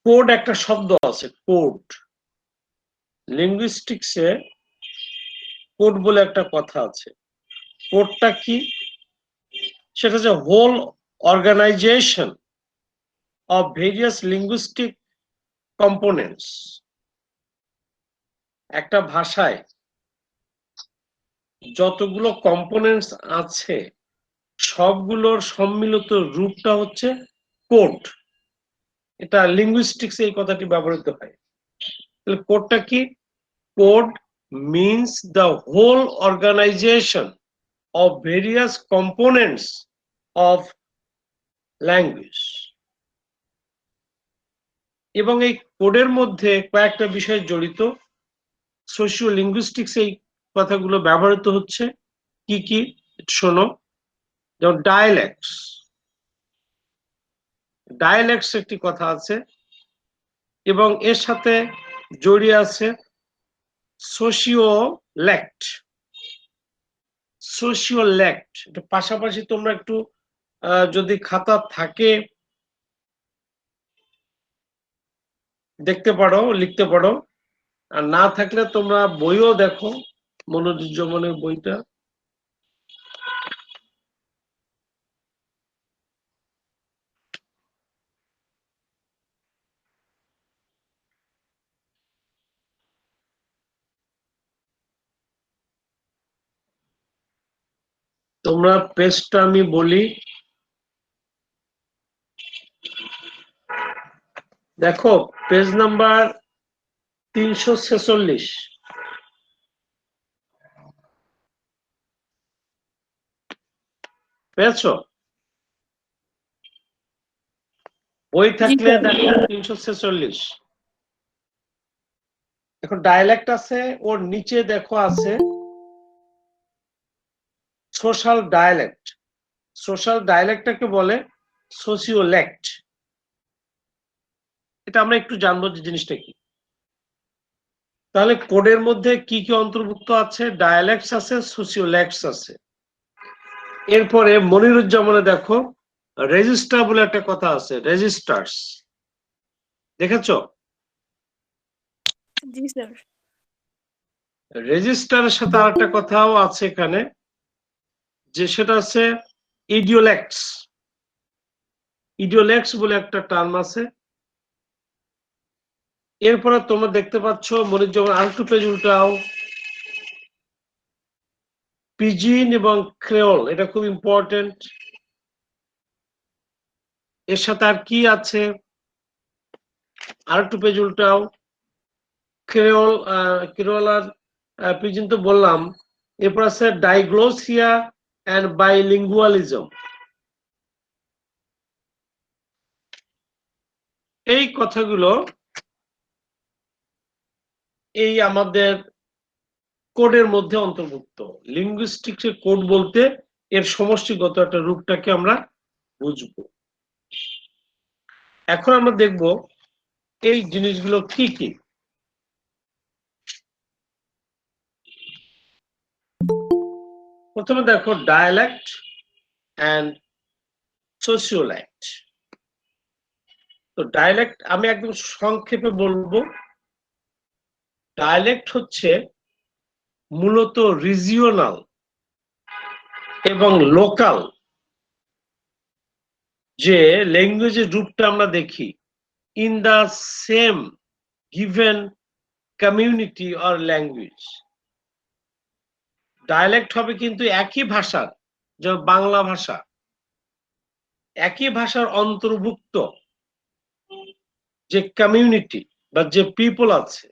Code একটা শব্দ আছে, কোড। লিঙ্গুইস্টিক্সে কোড বলে একটা কথা আছে। কোডটা কি? সেটা হচ্ছে whole organisation of various linguistic components. একটা ভাষায় যতগুলো কম্পোনেন্টস আছে সবগুলোর সম্মিলিত রূপটা হচ্ছে কোড। এটা লিঙ্গুইস্টিক্সে এই কথাটি ব্যবহৃত হয়। তাহলে কোডটা কি? Code means the whole organization of various components of language. এবং এই কোডের মধ্যে কয়েকটা বিষয় জড়িত। সোশিও লিঙ্গুইস্টিক্স এই কথাগুলো ব্যবহৃত হচ্ছে। কি কি শোনো, যেমন ডায়ালেক্টস। ডায়ালেক্টস একটি কথা আছে এবং এর সাথে জড়িয়ে আছে সোশিওলেক্ট। সোশিওলেক্ট এটা পাশাপাশি তোমরা একটু যদি খাতা থাকে দেখতে পারো, লিখতে পারো, আর না থাকলে তোমরা বইও দেখো, মনোযোজ্যমনের বইটা। তোমরা পেজটা আমি বলি, দেখো পেজ নাম্বার 346। পেয়েছো? বই থাকলে দেখো 346। এখন ডায়ালেক্ট আছে, ওর নিচে দেখো আছে সোশ্যাল ডায়ালেক্ট। সোশ্যাল ডায়ালেক্টটাকে বলে সোশিওলেক্ট। এটা আমরা একটু জানবো যে জিনিসটা কি। তাহলে কোডের মধ্যে কি কি অন্তর্ভুক্ত আছে? ডায়ালেক্টস আছে, সোশিওলেক্টস আছে। এরপরে মনিরুজ্জামানে দেখো রেজিস্টার বলে একটা কথা আছে, রেজিস্টার্স। দেখেছো? জি স্যার। রেজিস্টারের সাথে আর একটা কথাও আছে এখানে, যে সেটা আছে ইডিওলেক্টস। ইডিওলেক্টস বলে একটা টার্ম আছে। এরপরে তোমরা দেখতে পাচ্ছ মনিরুজ্জামান আরেকটু পেজ উল্টাও, পিজিন এবং ক্রেওল, এটা খুব ইম্পর্টেন্ট। এর সাথে আর কি আছে? আরেকটু পেজ উল্টাও। ক্রেওল, ক্রেওল আর পিজিন তো বললাম। এরপর আছে ডাইগ্লোসিয়া এন্ড বাইলিঙ্গুয়ালিজম। এই কথাগুলো এই আমাদের কোডের মধ্যে অন্তর্ভুক্ত। লিঙ্গুইস্টিক্সের কোড বলতে এর সমষ্টিগত একটা রূপটাকে আমরা বুঝবো। এখন আমরা দেখব এই জিনিসগুলো কি কি। প্রথমে দেখো ডায়ালেক্ট এন্ড সোশিওলেক্ট। তো ডায়ালেক্ট আমি একদম সংক্ষেপে বলবো। ডায়ালেক্ট হচ্ছে মূলত রিজিওনাল এবং লোকাল যে ল্যাঙ্গুয়েজের রূপটা আমরা দেখি in the same given community or language. Dialect হবে কিন্তু একই ভাষার, যেমন বাংলা ভাষা, একই ভাষার অন্তর্ভুক্ত যে কমিউনিটি বা যে পিপল আছে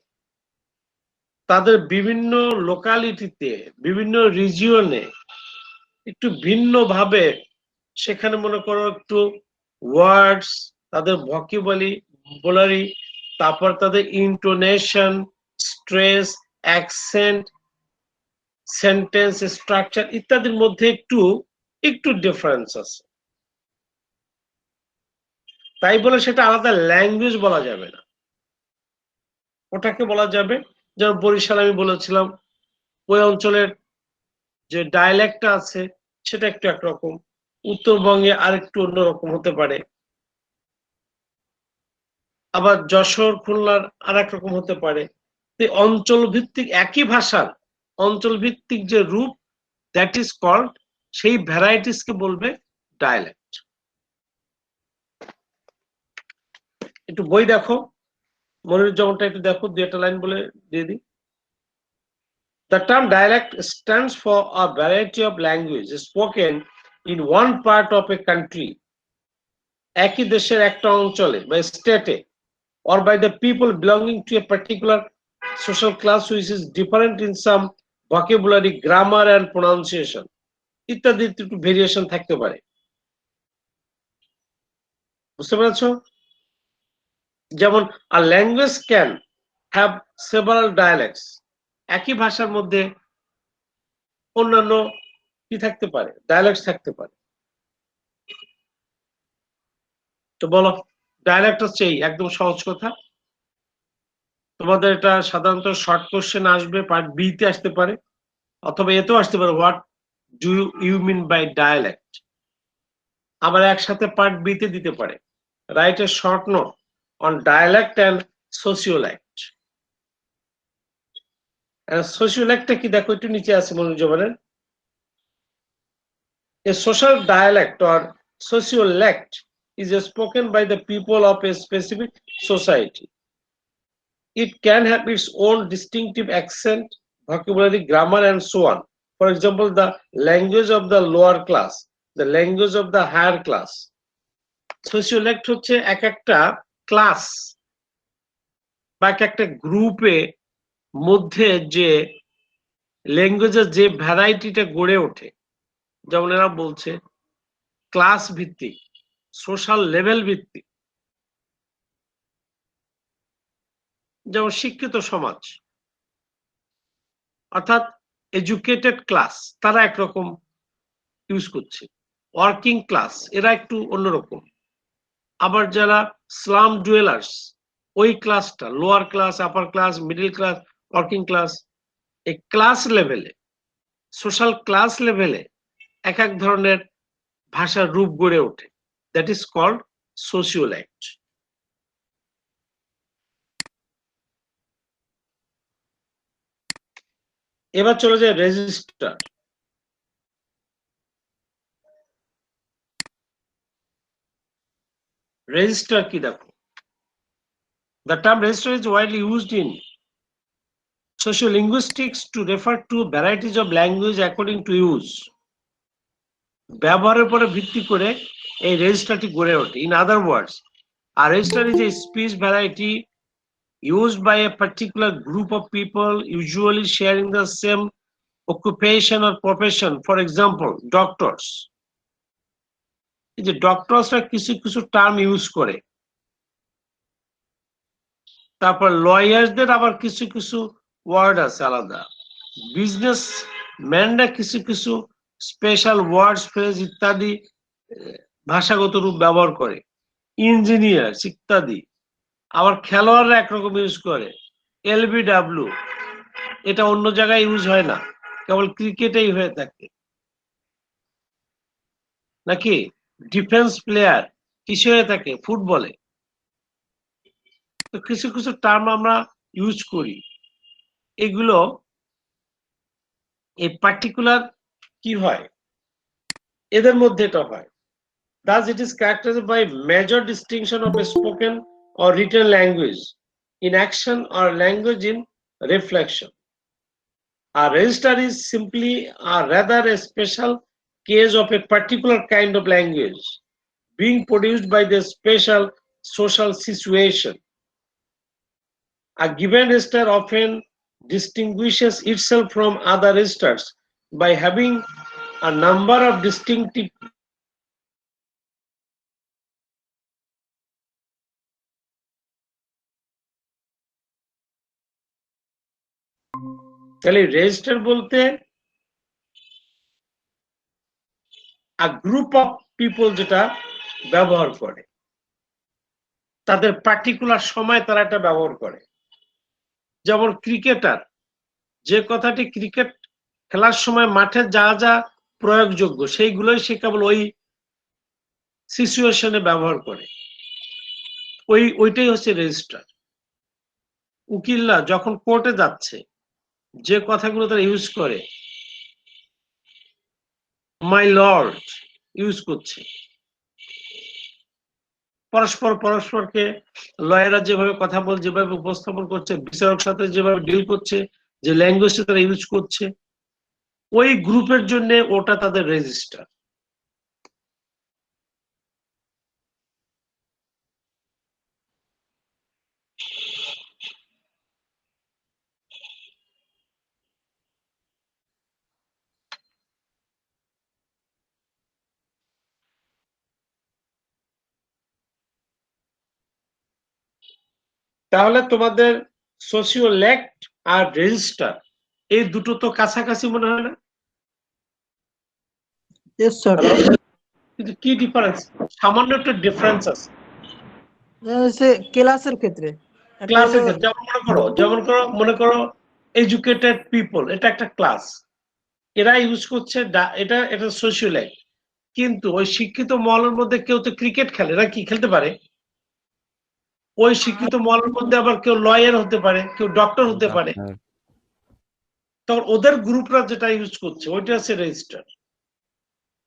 তাদের বিভিন্ন লোকালিটিতে, বিভিন্ন রিজিয়নে একটু ভিন্ন ভাবে, সেখানে মনে করো একটু ওয়ার্ডস, তাদের ভোকাবুলারি, তারপর তাদের intonation, stress, accent, sentence structure ইত্যাদির মধ্যে একটু একটু ডিফারেন্স আছে। তাই বলে সেটা আলাদা ল্যাঙ্গুয়েজ বলা যাবে না। ওটাকে বলা যাবে, যেমন বরিশাল আমি বলেছিলাম, ওই অঞ্চলের যে ডায়ালেক্টটা আছে সেটা একটু একরকম, উত্তরবঙ্গে আরেকটু অন্যরকম হতে পারে। আবার যশোর খুলনার আর এক রকম হতে পারে। অঞ্চল ভিত্তিক একই ভাষার অঞ্চল ভিত্তিক যে রূপ, দ্যাট ইজ কল্ড, সেই ভ্যারাইটিস কে বলবে ডায়ালেক্ট। একটু বই দেখো, মনিরুজ্জামানটা একটু দেখো, দুই একটা লাইন বলে দিয়ে দিই। The term dialect stands for a variety of languages spoken in one part of a country, একই দেশের একটা অঞ্চলে বা স্টেটে, or by the people belonging to a particular social class which is different in some vocabulary, grammar and pronunciation ইত্যাদি একটু variation থাকতে পারে। বুঝতে পেরেছো? যেমন a language can have several dialects, একই ভাষার মধ্যে অন্যান্য কি থাকতে পারে, ডায়ালেক্ট থাকতে পারে। তো বলো, ডায়ালেক্ট হচ্ছে একদম সহজ কথা। তোমাদের এটা সাধারণত শর্ট কোশ্চেন আসবে, পার্ট বি তে আসতে পারে, অথবা এতেও আসতে পারে, what do you mean by dialect. আবার একসাথে পার্ট বি তে দিতে পারে, write a short note on dialect and sociolect. সোসিওল্যাক্টটা কি দেখো, একটু নিচে আছে মনোজবানের। A social dialect or sociolect is spoken by the people of a specific society. It can have its own distinctive accent, vocabulary, grammar, and so on. For example, the language of the lower class, the language of the higher class. Sociolect হচ্ছে এক একটা class বা এক একটা গ্রুপে মধ্যে যে ল্যাঙ্গুয়েজের যে ভ্যারাইটিটা গড়ে ওঠে, যেমন এরা বলছে ক্লাস ভিত্তিক, সোশ্যাল লেভেল ভিত্তিক। যেমন শিক্ষিত সমাজ অর্থাৎ এডুকেটেড ক্লাস, তারা একরকম ইউজ করছে। ওয়ার্কিং ক্লাস এরা একটু অন্যরকম। আবার যারা স্লাম ডুয়েলার্স, ওই ক্লাসটা lower class, upper class, middle class, working class, এই ক্লাস লেভেলে, সোশ্যাল ক্লাস লেভেলে এক এক ধরনের ভাষার রূপ গড়ে ওঠে, দ্যাট ইজ কল্ড সোশিওল্যাক্ট। এবার চলে যায় রেজিস্টার। রেজিস্টার কি দেখো, the term register is widely used in sociolinguistics to refer to varieties of language according to use. ব্যবহারের উপরে ভিত্তি করে এই রেজিস্টারটি গড়ে ওঠে। In other words, a register is a speech variety used by a particular group of people usually sharing the same occupation or profession. For example, doctors. এই যে ডক্টরসরা কিছু কিছু টার্ম ইউজ করে, তারপর লয়ারদের আবার কিছু কিছু ওয়ার্ড আছে আলাদা, বিজনেস ম্যানরা কিছু কিছু স্পেশাল ওয়ার্ডস, ফ্রেজ ইত্যাদি ভাষাগত রূপ ব্যবহার করে, ইঞ্জিনিয়ার ইত্যাদি। আবার খেলোয়াড়রা একরকম ইউজ করে, এলবিডব্লিউ, এটা অন্য জায়গায় ইউজ হয় না, কেবল ক্রিকেটেই হয়ে থাকে। নাকি ডিফেন্স প্লেয়ার কিসে হয়ে থাকে, ফুটবলে। তো কিছু কিছু টার্ম আমরা ইউজ করি, এগুলো এই পার্টিকুলার কি হয়, এদের মধ্যে এটা হয়। Thus, it is characterized by major distinction of a spoken or written language in action or language in reflection. A register is simply a rather a special case of a particular kind of language being produced by the special social situation. A given register often distinguishes itself from other registers by having a number of distinctive তাহলে register বলতে a group of people যেটা ব্যবহার করে, তাদের particular সময় তারা এটা ব্যবহার করে। যেমন ক্রিকেটার, যে কথাটি ক্রিকেট খেলার সময় মাঠে যা যা প্রয়োগযোগ্য সেইগুলোই সে কেবল ওই সিচুয়েশনে ব্যবহার করে, ওইটাই হচ্ছে রেজিস্টার। উকিলরা যখন কোর্টে যাচ্ছে, যে কথাগুলো তারা ইউজ করে, মাই লর্ড ইউজ করছে, পরস্পরকে লয়াররা যেভাবে কথা বল, যেভাবে উপস্থাপন করছে, বিচারক সাথে যেভাবে ডিল করছে, যে ল্যাঙ্গুয়েজটা তারা ইউজ করছে, ওই গ্রুপের জন্য ওটা তাদের রেজিস্টার। তাহলে তোমাদের সোশিওলেক্ট আর রেজিস্টার এই দুটো তো কাছাকাছি মনে হয় না? Yes, sir. কিন্তু কি ডিফারেন্স? সামান্য একটা ডিফারেন্স আছে ক্লাসের ক্ষেত্রে। ক্লাসের ক্ষেত্রে। যেমন মনে করো এডুকেটেড পিপল, এটা একটা ক্লাস, এরা ইউজ করছে এটা সোশিওলেক্ট। কিন্তু ওই শিক্ষিত মহলের মধ্যে কেউ তো ক্রিকেট খেলে, এরা কি খেলতে পারে? ওই শিক্ষিত মহলের মধ্যে আবার কেউ লয়ার হতে পারে, কেউ ডক্টর হতে পারে। তখন ওদের গ্রুপরা যেটা ইউজ করছে ওইটা হচ্ছে রেজিস্টার।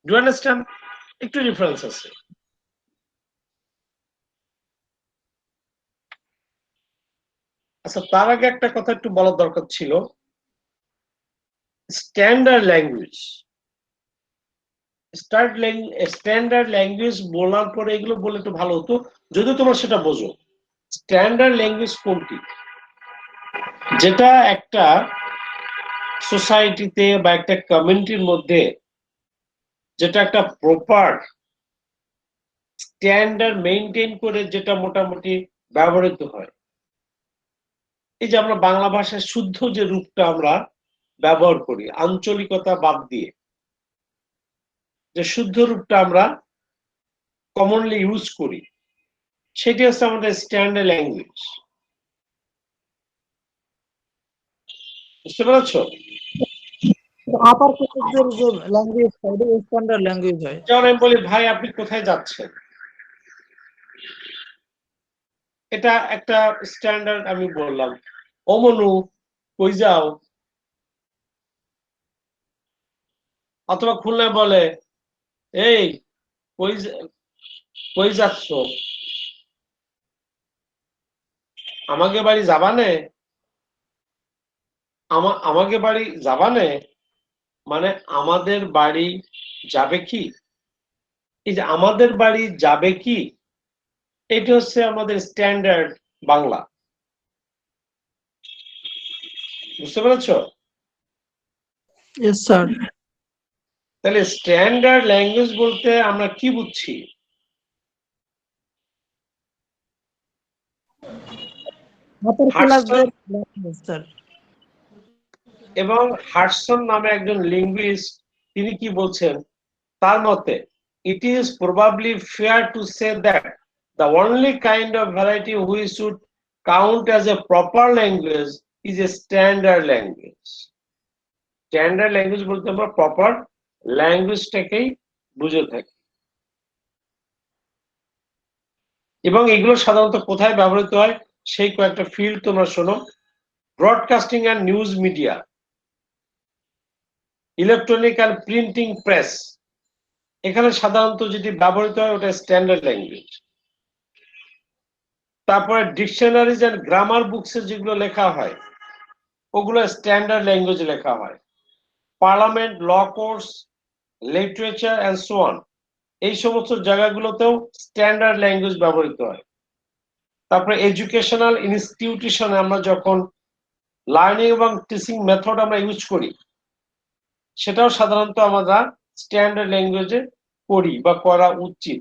Do understand? একটু ডিফারেন্স আছে। আচ্ছা, তার আগে একটা কথা একটু বলার দরকার ছিল। স্ট্যান্ডার্ড ল্যাঙ্গুয়েজ, স্ট্যান্ডার্ড ল্যাঙ্গুয়েজ বলার পরে এগুলো বলে একটু ভালো হতো যদি তোমরা সেটা বোঝো। স্ট্যান্ডার্ড ল্যাঙ্গুয়েজ কোনটি? যেটা একটা সোসাইটিতে বা একটা কমিউনিটির মধ্যে যেটা একটা প্রপার স্ট্যান্ডার্ড মেইনটেইন করে যেটা মোটামুটি ব্যবহৃত হয়। এই যে আমরা বাংলা ভাষার শুদ্ধ যে রূপটা আমরা ব্যবহার করি, আঞ্চলিকতা বাদ দিয়ে যে শুদ্ধ রূপটা আমরা কমনলি ইউজ করি, সেটি হচ্ছে আমাদের স্ট্যান্ডার্ড ল্যাঙ্গুয়েজ। বুঝতে পেরেছো? আপার ক্লাসের যে ল্যাঙ্গুয়েজ এটা স্ট্যান্ডার্ড ল্যাঙ্গুয়েজ হয়। যেমন আমি বলি, ভাই আপনি কোথায় যাচ্ছেন, এটা একটা স্ট্যান্ডার্ড। আমি বললাম, ও মনু কই যাও? অথবা খুলনায় বলে, এই কই যাচ্ছ? আমাকে বাড়ি যাবানে? আমাকে বাড়ি যাবানে মানে আমাদের বাড়ি যাবে কি? এই যে আমাদের বাড়ি যাবে কি, এটা হচ্ছে আমাদের স্ট্যান্ডার্ড বাংলা। বুঝতে পেরেছ? Yes, sir. তাহলে স্ট্যান্ডার্ড ল্যাঙ্গুয়েজ বলতে আমরা কি বুঝছি? এবং হার্টসন নামে একজন লিঙ্গুইস্ট, তিনি কি বলছেন তার মতে, it is probably fair to say that the only kind of variety we should count as a proper language is a standard language. Standard language বলতে আমরা প্রপার ল্যাঙ্গুয়েজটাকেই বুঝে থাকি। এবং এগুলো সাধারণত কোথায় ব্যবহৃত হয় সেই কয়েকটা ফিল্ড তোমরা শোনো। Broadcasting and news media, electronic and printing press, এখানে সাধারণত যেটি ব্যবহৃত হয় ওটা স্ট্যান্ডার্ড ল্যাঙ্গুয়েজ। তারপরে ডিকশনারিজ এন্ড গ্রামার বুকসে যেগুলো লেখা হয় ওগুলো স্ট্যান্ডার্ড ল্যাঙ্গুয়েজে লেখা হয়। Parliament, law courts, literature and so on, এই সমস্ত জায়গাগুলোতেও স্ট্যান্ডার্ড ল্যাঙ্গুয়েজ ব্যবহৃত হয়। তারপরে এডুকেশনাল ইনস্টিটিউশনে আমরা যখন লার্নিং এবং টিচিং মেথড আমরা ইউজ করি, সেটাও সাধারণত আমরা স্ট্যান্ডার্ড ল্যাঙ্গুয়েজে করি বা করা উচিত।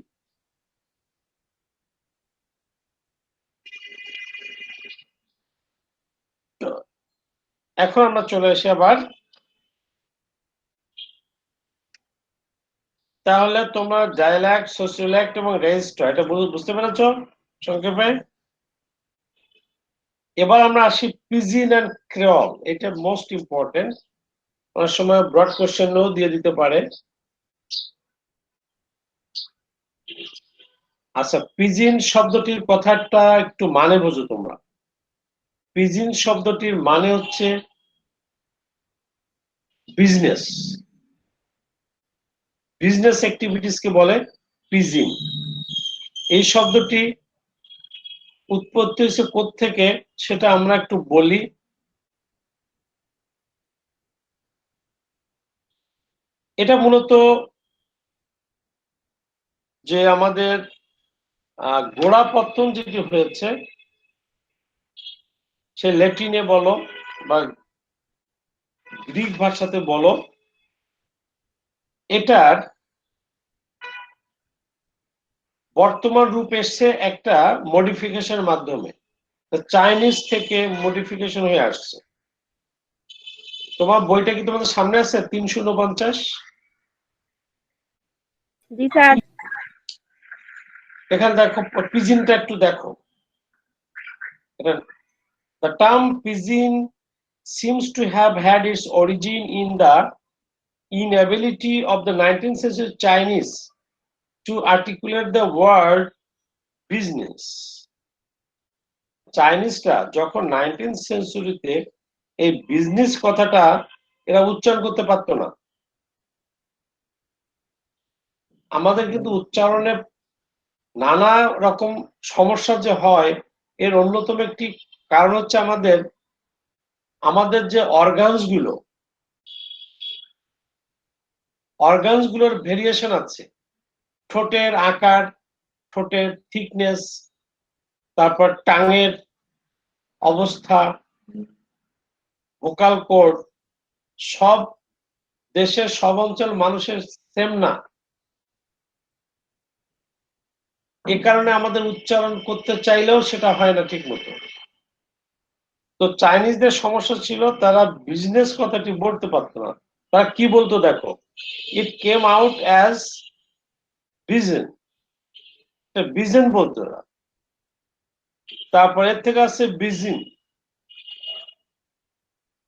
এখন আমরা চলে আসি আবার, তাহলে তোমরা ডায়ালেক্ট, সোশিওলেক্ট এবং রেজিস্টার এটা বুঝতে পেরেছ সংক্ষেপে? এবার আমরা আসি পিজিন এন্ড ক্রেওল, এটা মোস্ট ইম্পর্টেন্ট। অনেক সময় ব্রড কোশ্চেনও দিয়ে দিতে পারে। আচ্ছা, পিজিন শব্দটির কথাটা একটু মানে বোঝো তোমরা। পিজিন শব্দটির মানে হচ্ছে বিজনেস। বিজনেস অ্যাক্টিভিটিস কে বলে পিজিন। এই শব্দটি উৎপত্তি হয়েছে কোত্থেকে সেটা আমরা একটু বলি। এটা মূলত যে আমাদের গোড়াপত্তন যেটি হয়েছে, সে ল্যাটিনে বলো বা গ্রিক ভাষাতে বলো, এটার বর্তমান রূপ এসছে একটা মডিফিকেশনের মাধ্যমে। চাইনিজ থেকে মডিফিকেশন হয়ে আসছে। তোমার বইটা কি তোমাদের সামনে আছে? 349। জি স্যার। এখানে দেখো পিজিনটা একটু দেখো। The term pidgin seems to have had its origin in the inability of the 19th century Chinese to articulate the word business. চাইনিজরা যখন 19th সেঞ্চুরিতে এই বিজনেস কথাটা এরা উচ্চারণ করতে পারতো না। আমাদের কিন্তু উচ্চারণে নানা রকম সমস্যা যে হয়, এর অন্যতম একটি কারণ হচ্ছে আমাদের যে অর্গানস গুলোর ভেরিয়েশন আছে। ঠোঁটের আকার, ঠোঁটের থিকনেস, তারপর টাঙের অবস্থা, ভোকাল কোড, সব দেশের সব অঞ্চল মানুষের সেম না। এ কারণে আমাদের উচ্চারণ করতে চাইলেও সেটা হয় না ঠিক মতো। তো চাইনিজদের সমস্যা ছিল, তারা বিজনেস কথাটি বলতে পারতো না। তারা কি বলতো দেখো, ইট কেম আউট অ্যাজ বিজন, বিজন বলতো না। তারপর এর থেকে আসছে বিজিন।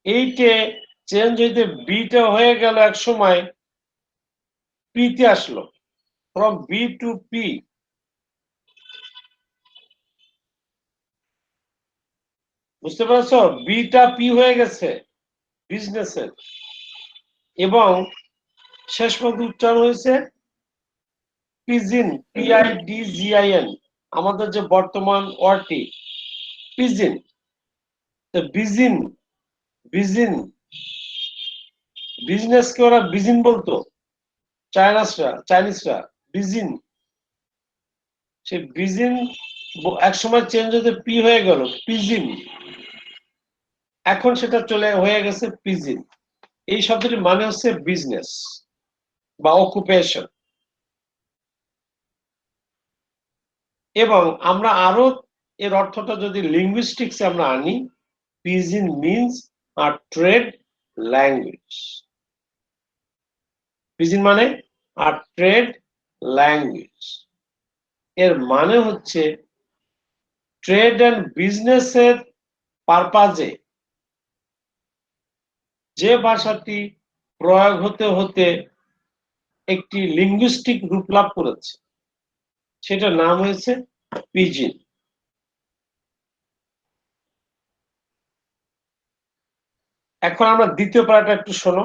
এইটে চেঞ্জ হইতে বিটা হয়ে গেল, এক সময় পিতে আসলো, ফ্রম বি টু পি। বুঝতে পারছো? বিটা পি হয়ে গেছে বিজনেসের, এবং শেষ পর্যন্ত উচ্চারণ হয়েছে পিজিন, PIDGIN। আমাদের যে বর্তমান ওয়ার্ডটি পিজিন, বিজিন, বিজিন বিজনেসকে ওরা বিজিন বলতো চাইনিজরা বিজিন। সে বিজিন এক সময় চেঞ্জ হতে পি হয়ে গেল পিজিন, এখন সেটা চলে হয়ে গেছে পিজিন। এই শব্দটির মানে হচ্ছে বিজনেস বা অকুপেশন। এবং আমরা আরো এর অর্থটা যদি লিঙ্গুইস্টিক্সে আমরা আনি, পিজিন মিন্স আ ট্রেড ল্যাঙ্গুয়েজ। পিজিন মানে আ ট্রেড ল্যাঙ্গুয়েজ। এর মানে হচ্ছে ট্রেড এন্ড বিজনেসের পারপাজে যে ভাষাটি প্রয়োগ হতে হতে একটি লিঙ্গুইস্টিক রূপ লাভ করেছে, সেটার নাম হয়েছে পিজিন। এখন আমরা দ্বিতীয় পারাটা একটু শোনো,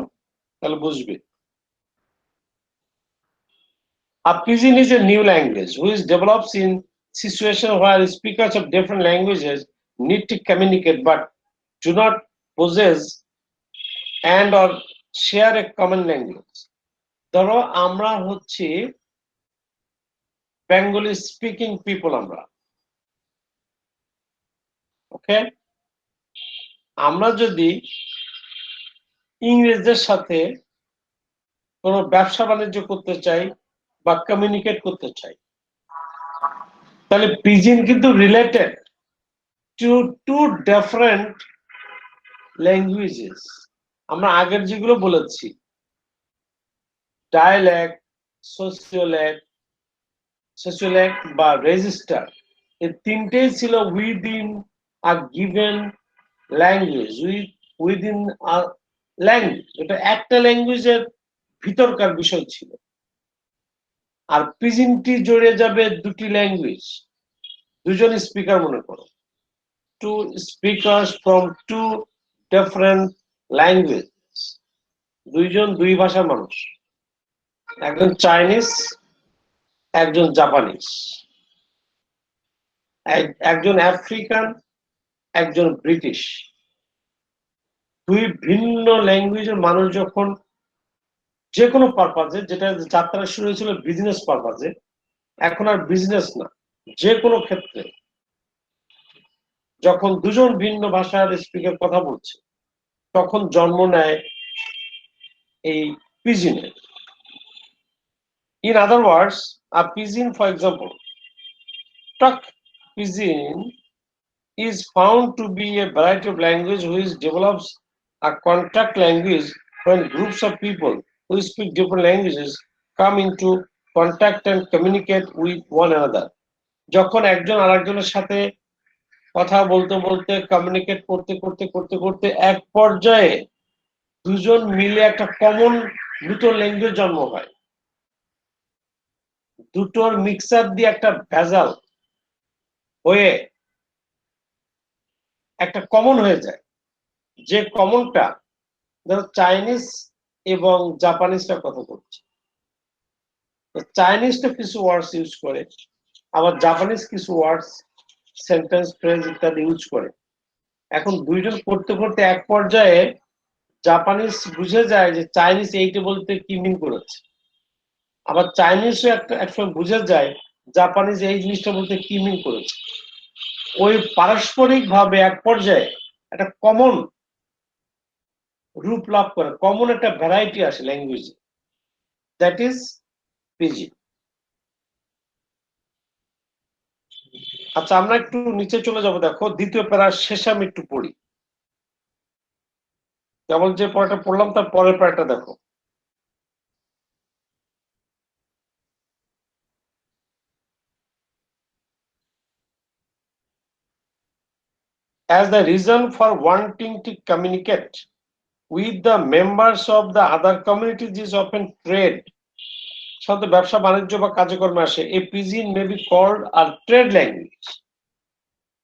তাহলে বুঝবে। A pidgin is a new language which develops in situations where speakers of different languages need to communicate but do not possess and or share a common language. ধরো আমরা হচ্ছে বেঙ্গলি স্পিকিং পিপল, আমরা ওকে, আমরা যদি ইংরেজদের সাথে কোনো ব্যবসা বাণিজ্য করতে চাই বা কমিউনিকেট করতে চাই, তাহলে পিজিন কিন্তু related to to different languages. আমরা আগের যেগুলো বলেছি, ডায়ালেক্ট, সোশিওলেক্ট বা রেজিস্টার, এই তিনটেই ছিল within a given language, within a language. এটা একটা ল্যাঙ্গুয়েজের ভিতরকার বিষয় ছিল। আর পিজিনটি জড়ে যাবে দুটি ল্যাঙ্গুয়েজ, দুজন স্পিকার মনে করো, two speakers from two different language, দুইজন দুই ভাষার মানুষ, একজন চাইনিজ একজন জাপানিজ, একজন আফ্রিকান একজন ব্রিটিশ। দুই ভিন্ন ল্যাঙ্গুয়েজের মানুষ যখন যে কোনো পারপাজে, যেটা যাত্রা শুরু হয়েছিল বিজনেস পারপাজে, এখন আর বিজনেস না, যে কোনো ক্ষেত্রে যখন দুজন ভিন্ন ভাষার স্পিকার কথা বলছে তখন জন্ম নেয় এই পিজিনের। In other words, a pidgin, for example, tuck pidgin is found to be a variety of language which develops a contact language when groups of people who speak different languages come into contact and communicate with one another. যখন একজন আরেকজনের সাথে কথা বলতে বলতে communicate করতে করতে করতে করতে এক পর্যায়ে দুজন মিলে একটা কমন দুটো ল্যাঙ্গুয়েজ জন্ম হয়, দুটোর মিক্সার দিয়ে একটা ভেজাল হয়ে একটা কমন হয়ে যায়, যে কমনটা ধরো চাইনিজ এবং জাপানিজটা কথা বলছে, চাইনিজটা কিছু ওয়ার্ডস ইউজ করে, আবার জাপানিজ কিছু ওয়ার্ডস সেন্টেন্স ফ্রেজ ইত্যাদি ইউজ করে। এখন দুইজন করতে করতে এক পর্যায়ে জাপানিজ বুঝে যায় যে চাইনিজ এইটা বলতে কি মিন করেছে, আবার চাইনিজও একসময় বুঝে যায় জাপানিজ এই জিনিসটা বলতে কি মিন করেছে। ওই পারস্পরিক ভাবে এক পর্যায়ে একটা কমন রূপ লাভ করে, কমন একটা ভ্যারাইটি আসে ল্যাঙ্গুয়েজে, দ্যাট ইজ পিজিন। আচ্ছা, আমরা একটু নিচে চলে যাব, দেখো দ্বিতীয় প্যারার শেষে আমি একটু পড়ি, কেবল যে পড়াটা পড়লাম তার পরের প্যারাটা দেখো। As the reason for wanting to communicate with the members of the other communities is often trade, সাথে ব্যবসা বাণিজ্য বা কাজকর্মে আসে, a pidgin may be called আর ট্রেড ল্যাঙ্গুয়েজ।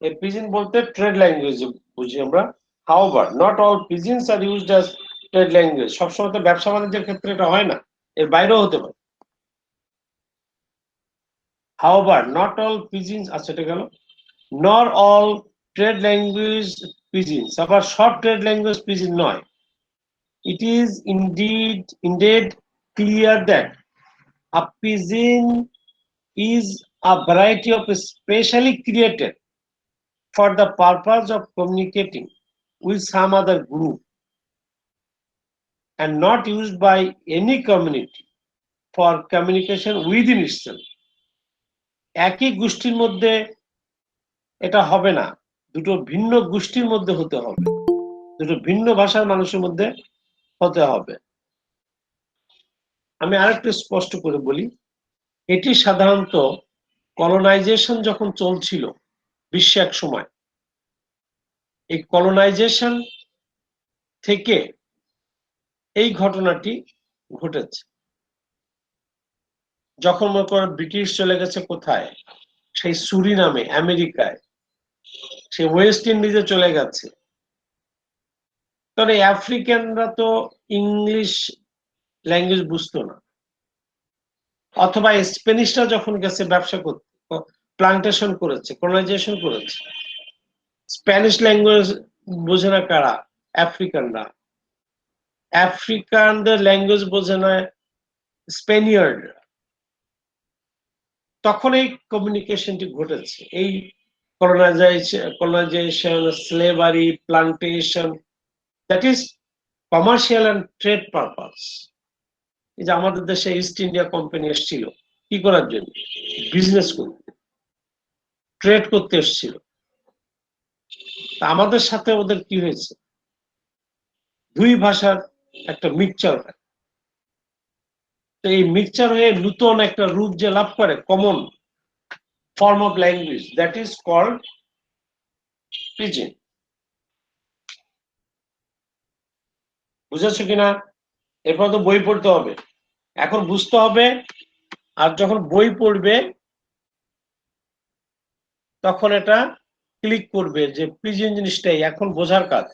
এ পিজিন বলতে ট্রেড ল্যাঙ্গুয়েজ বুঝি আমরা। However, not all pigeons are used as trade language. সবসময় তো ব্যবসা বাণিজ্যের ক্ষেত্রে এটা হয় না, এর বাইরেও হতে পারে। However, not all pigeons, আচ্ছা এটা গেল, nor all trade language pigeons, আবার সব ট্রেড ল্যাঙ্গুয়েজ পিজিন নয়। It is indeed clear that a pigeon is a variety of specially created for the purpose of communicating with some other group and not used by any community for communication within itself. একই গোষ্ঠীর মধ্যে এটা হবে না, দুটো ভিন্ন গোষ্ঠীর মধ্যে হতে হবে, দুটো ভিন্ন ভাষার মানুষের মধ্যে হতে হবে। আমি আরেকটু স্পষ্ট করে বলি, এটি সাধারণত কলোনাইজেশন যখন চলছিল বিশ্বে এক সময়, এই কলোনাইজেশন থেকে এই ঘটনাটি ঘটেছে। যখন মনে করো ব্রিটিশ চলে গেছে কোথায়, সেই সুরিনামে আমেরিকায়, সে ওয়েস্ট ইন্ডিজে চলে গেছে, কারণ এই আফ্রিকানরা তো ইংলিশ ল্যাঙ্গুয়েজ বুঝতো না, অথবা স্প্যানিশরা যখন গেছে ব্যবসা করতে, প্লান্টেশন করেছে, কলোনাইজেশন করেছে, স্প্যানিশ ল্যাঙ্গুয়েজ বোঝে না কারা? আফ্রিকানরা। আফ্রিকানদের ল্যাঙ্গুয়েজ বোঝে না স্পেনিয়ার্ড। তখন এই কমিউনিকেশনটি ঘটেছে, এই colonisation, slavery, plantation, that is commercial and trade purpose. এই যে আমাদের দেশে ইস্ট ইন্ডিয়া কোম্পানি এসেছিল কি করার জন্য? বিজনেস করতে, ট্রেড করতে এসেছিল। আমাদের সাথে ওদের কি হয়েছে? দুই ভাষার একটা মিক্সচার হয়। তো এই মিক্সচার হয়ে নতুন একটা রূপ যে লাভ করে, common form of language, that is called pidgin. বুঝেছো কিনা? এরপর তো বই পড়তে হবে, এখন বুঝতে হবে আর যখন বই পড়বে তখন এটা ক্লিক করবে যে পিজিন জিনিসটাই এখন বোঝার কাজ।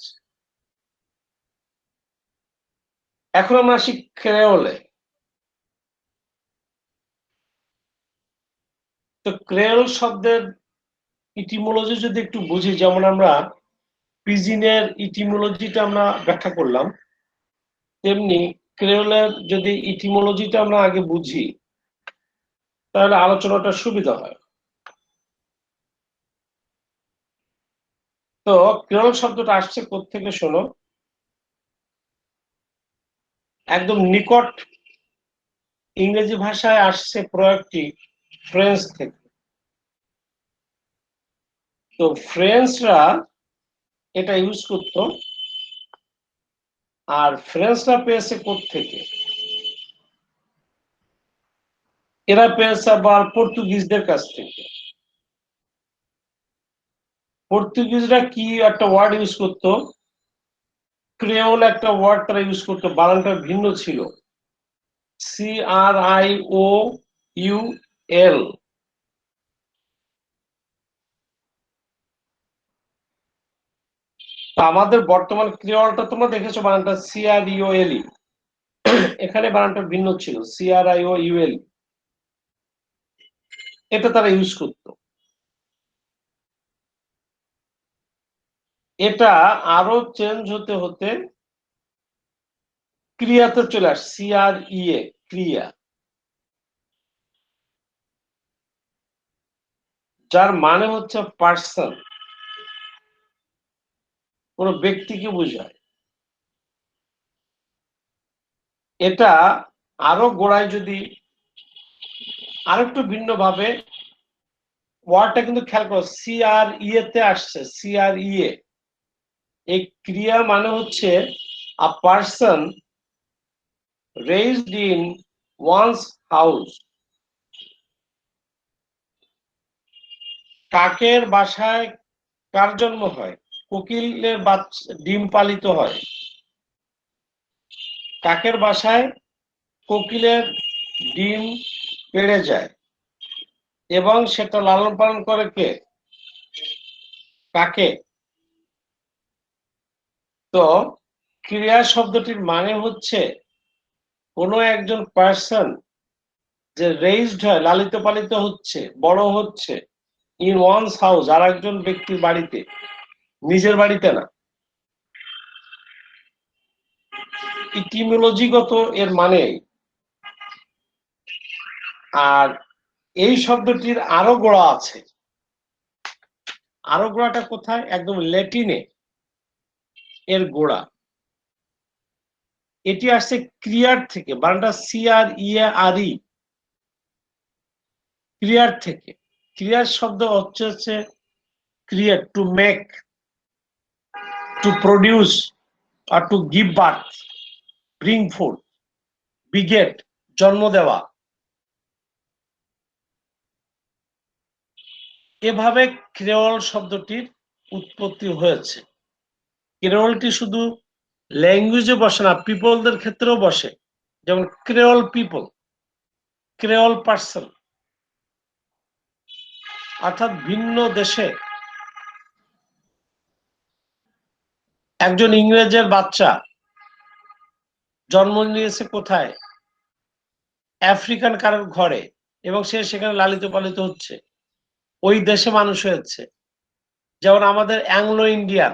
এখন আমরা আসি ক্রেওলে। তো ক্রেওল শব্দের ইটিমোলজি যদি একটু বুঝি, যেমন আমরা পিজিনের ইটিমোলজিটা আমরা ব্যাখ্যা করলাম, তেমনি ক্রেওলের যদি ইটিমোলজিটা আমরা আগে বুঝি তাহলে আলোচনাটা সুবিধা হয়। তো ক্রেওল শব্দটা আসছে কোত্থেকে শোনো, একদম নিকট ইংরেজি ভাষায় আসছে প্রয়োগটি ফ্রেঞ্চ থেকে। তো ফ্রেঞ্চরা এটা ইউজ করতো, আর ফ্রেঞ্চরা পেয়েছে কোত্থেকে, এরা পেয়েছে আবার পর্তুগিজদের কাছ থেকে। পর্তুগিজরা কি একটা ওয়ার্ড ইউজ করতো, ক্রেওল একটা ওয়ার্ড তারা ইউজ করতো, বানানটা ভিন্ন ছিল, CRIOUL। আমাদের বর্তমান ক্রেওলটা তোমরা দেখেছো বানানটা CREOLE, এখানে বানানটা ভিন্ন ছিল, CRIOUL। এটা তারা ইউজ করতো। এটা আরো চেঞ্জ হতে হতে ক্রিয়াতে চলে আসে, CREA, ক্রিয়া, যার মানে হচ্ছে পার্সন, কোন ব্যক্তিকে বোঝায়। এটা আরো গোড়ায় যদি আরেকটু ভিন্ন ভাবে ওয়ার্ডটা কিন্তু খেয়াল করো, CREA তে আসছে, CREA। এই ক্রিয়া মানে হচ্ছে a person raised in one's house। কাকের বাসায় কার জন্ম হয়, কোকিলের বাচ্চা ডিম পালিত হয়। কাকের বাসায় কোকিলের ডিম পেড়ে যায় এবং সেটা লালন পালন করে কে, কাকে। তো ক্রিয়া শব্দটির মানে হচ্ছে কোনো একজন পার্সন যে রেইজড হয়, লালিত পালিত হচ্ছে, বড় হচ্ছে, ইন ওয়ানস হাউস, আর একজন ব্যক্তির বাড়িতে, নিজের বাড়িতে না। ইটিমোলজিগত এর মানে। আর এই শব্দটির আরো গোড়া আছে। আরো গোড়াটা কোথায়, একদম ল্যাটিনে এর গোড়া। এটি আসছে ক্রিয়ার থেকে, বানানটা CREARE, ক্রিয়ার থেকে। ক্রিয়ার শব্দ হচ্ছে create, to make, to produce, আর to give birth, bring forth, beget, জন্ম দেওয়া। এভাবে ক্রেওল শব্দটির উৎপত্তি হয়েছে। ক্রেওলটি শুধু ল্যাঙ্গুয়েজে বসে না, পিপলদের ক্ষেত্রেও বসে, যেমন ক্রেওল পিপল, ক্রেওল পার্সন। অর্থাৎ ভিন্ন দেশে একজন ইংরেজের বাচ্চা জন্ম নিয়েছে কোথায়, আফ্রিকান কারোর ঘরে, এবং সে সেখানে লালিত পালিত হচ্ছে, ওই দেশে মানুষ হয়েছে। যেমন আমাদের অ্যাংলো ইন্ডিয়ান,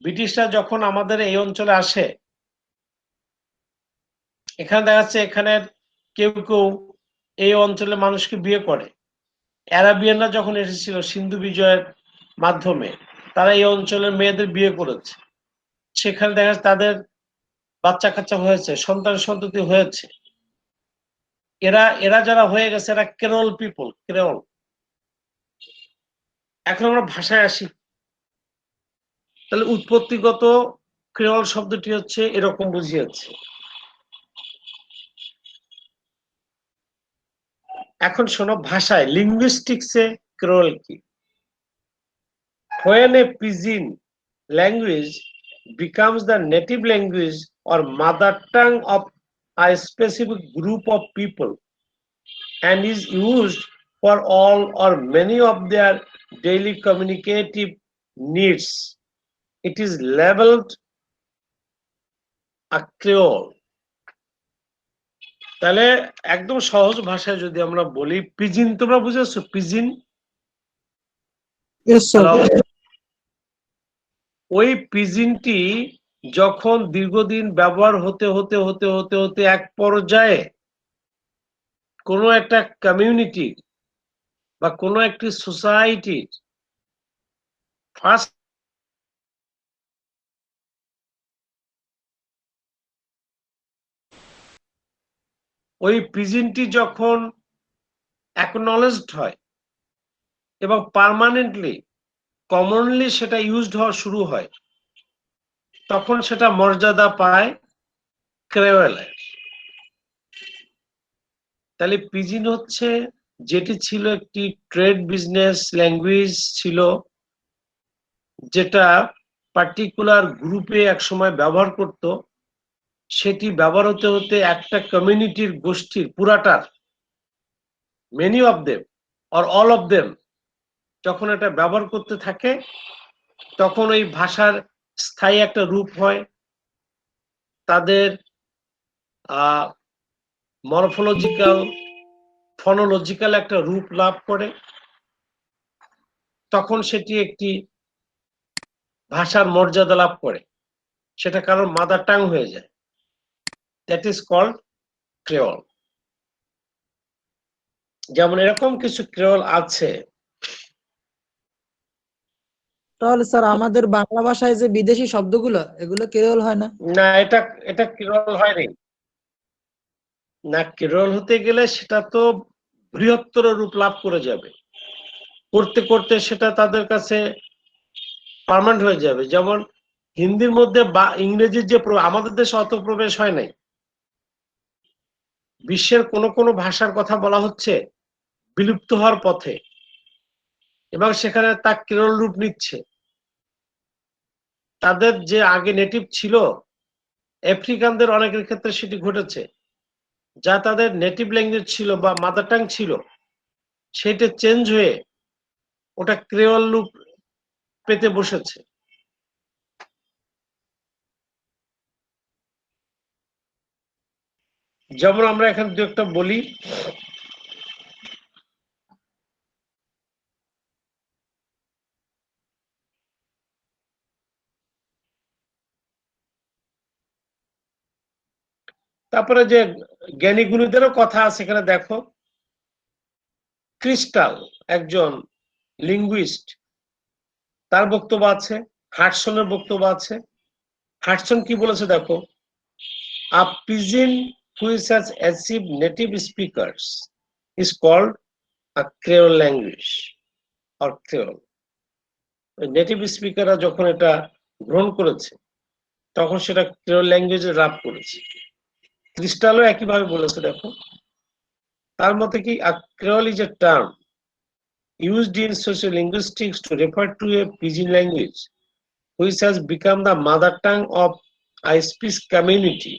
ব্রিটিশরা যখন আমাদের এই অঞ্চলে আসে, এখানে দেখা যাচ্ছে এখানের কেউ কেউ এই অঞ্চলে মানুষকে বিয়ে করে। অ্যারাবিয়ানরা যখন এসেছিল সিন্ধু বিজয়ের মাধ্যমে, তারা এই অঞ্চলের মেয়েদের বিয়ে করেছে, সেখানে দেখা যাচ্ছে তাদের বাচ্চা কাচ্চা হয়েছে, সন্তান সন্ততি হয়েছে। এরা এরা যারা হয়ে গেছে এরা ক্রেওল পিপল, ক্রেওল। এখন আমরা ভাষায় আসি। তাহলে উৎপত্তিগত ক্রেওল শব্দটি হচ্ছে এরকম বুঝিয়েছে। এখন শোনো ভাষায়, লিঙ্গুইস্টিক্সে ক্রেওল কি। When a pidgin language becomes the native language or mother tongue of a specific group of people and is used for all or many of their daily communicative needs. It is labeled a creole. তাহলে একদম সহজ ভাষায় যদি আমরা বলি, pidgin তোমরা বুঝেছো? Pidgin, Yes, sir. ওই পিজিনটি যখন দীর্ঘদিন ব্যবহার হতে হতে হতে হতে হতে এক পর্যায়ে কোনো একটা কমিউনিটি বা কোনো একটি সোসাইটির ফার্স্ট ওই পিজিনটি যখন অ্যাকনলেজড হয় এবং পার্মানেন্টলি কমনলি সেটা ইউজড হওয়া শুরু হয়, তখন সেটা মর্যাদা পায় ক্রেওলের। তাহলে পিজিন হচ্ছে, যেটি ছিল একটি ট্রেড বিজনেস ল্যাঙ্গুয়েজ ছিল, যেটা পার্টিকুলার গ্রুপে একসময় ব্যবহার করত, সেটি ব্যবহার হতে হতে একটা কমিউনিটির গোষ্ঠীর পুরাটার, many of them or all of them, যখন এটা ব্যবহার করতে থাকে তখন ওই ভাষার স্থায়ী একটা রূপ হয়, তাদের মরফোলজিক্যাল ফনোলজিক্যাল একটা রূপ লাভ করে, তখন সেটি একটি ভাষার মর্যাদা লাভ করে, সেটা কারোর মাদার টাং হয়ে যায়। That is called creole. যেমন এরকম কিছু ক্রেওল আছে। তাহলে স্যার আমাদের বাংলা ভাষায় যে বিদেশি শব্দগুলো, এগুলো ক্রেওল হয় না? না, এটা ক্রেওল হয়নি। না, ক্রেওল হতে গেলে সেটা তো বৃহত্তর রূপ লাভ করে যাবে, করতে করতে সেটা তাদের কাছে পার্মানেন্ট হয়ে যাবে। যেমন হিন্দির মধ্যে বা ইংরেজির যে আমাদের দেশে অত প্রবেশ হয় নাই, বিশ্বের কোন কোন ভাষার কথা বলা হচ্ছে বিলুপ্ত হওয়ার পথে, এবং সেখানে তা কেরল রূপ নিচ্ছে। তাদের যে আগে নেটিভ ছিল, আফ্রিকানদের অনেকের ক্ষেত্রে সেটি ঘটেছে, যা তাদের নেটিভ ল্যাঙ্গুয়েজ ছিল বা মাদার টাং ছিল, সেটা চেঞ্জ হয়ে ওটা ক্রেওল রূপ পেতে বসেছে। যেমন আমরা এখানে দু একটা বলি, তারপরে যে জ্ঞানী গুণীদেরও কথা আছে এখানে দেখো। ক্রিস্টাল একজন লিঙ্গুইস্ট, তার বক্তব্য আছে, হাডসনের বক্তব্য আছে। হাডসন কি বলেছে দেখো, a pidgin which has achieved native speakers is called a creole language or creole. Native স্পিকাররা যখন এটা গ্রহণ করেছে তখন সেটা ক্রেওল ল্যাঙ্গুয়েজে রাপ করেছে। ক্রিস্টালও একইভাবে বলেছে দেখো। তার মতে কি, a creole is a term used in sociolinguistics to refer to a pidgin language which has become the mother tongue of a speech community,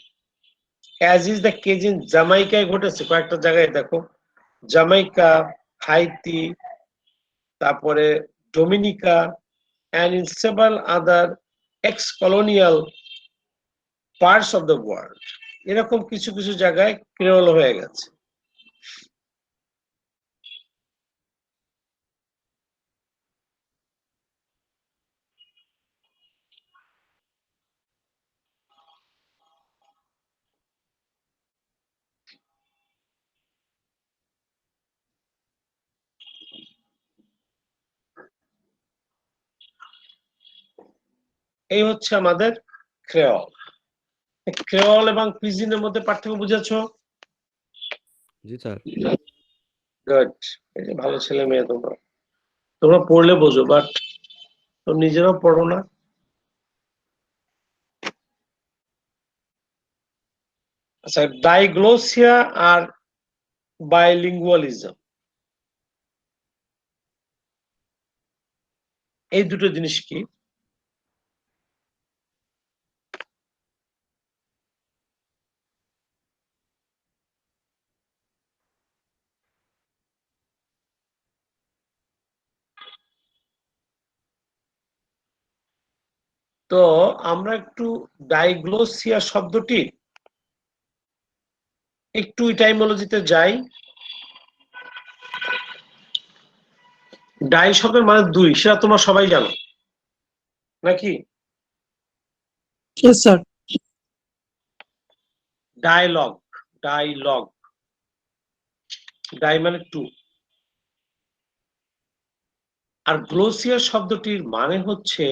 as is the case in জামাইকায় ঘটেছে। কয়েকটা জায়গায় দেখো, জামাইকা, হাইতি, তারপরে Dominica, and in several other ex-colonial parts of the world, এরকম কিছু কিছু জায়গায় creole হয়ে গেছে। এই হচ্ছে আমাদের ক্রেওল। ক্রেওল এবং পিজিনের মধ্যে পার্থক্য বুঝেছো? জি স্যার। গুড, এই যে ভালো ছেলে মেয়ে তোমরা, তোমরা পড়লে বোঝো, বাট তো নিজেরাও পড়ো না। আচ্ছা, ডাইগ্লোসিয়া আর বাইলিঙ্গুয়ালিজম, এই দুটো জিনিস কি? তো আমরা একটু ডাইগ্লোসিয়া শব্দটি একটু ইটাইমোলজিতে যাই। ডাই শব্দের মানে দুই, সেটা তোমরা সবাই জানো নাকি? Yes, sir. Dialogue, dialogue, die মানে টু। আর গ্লোসিয়া শব্দটির মানে হচ্ছে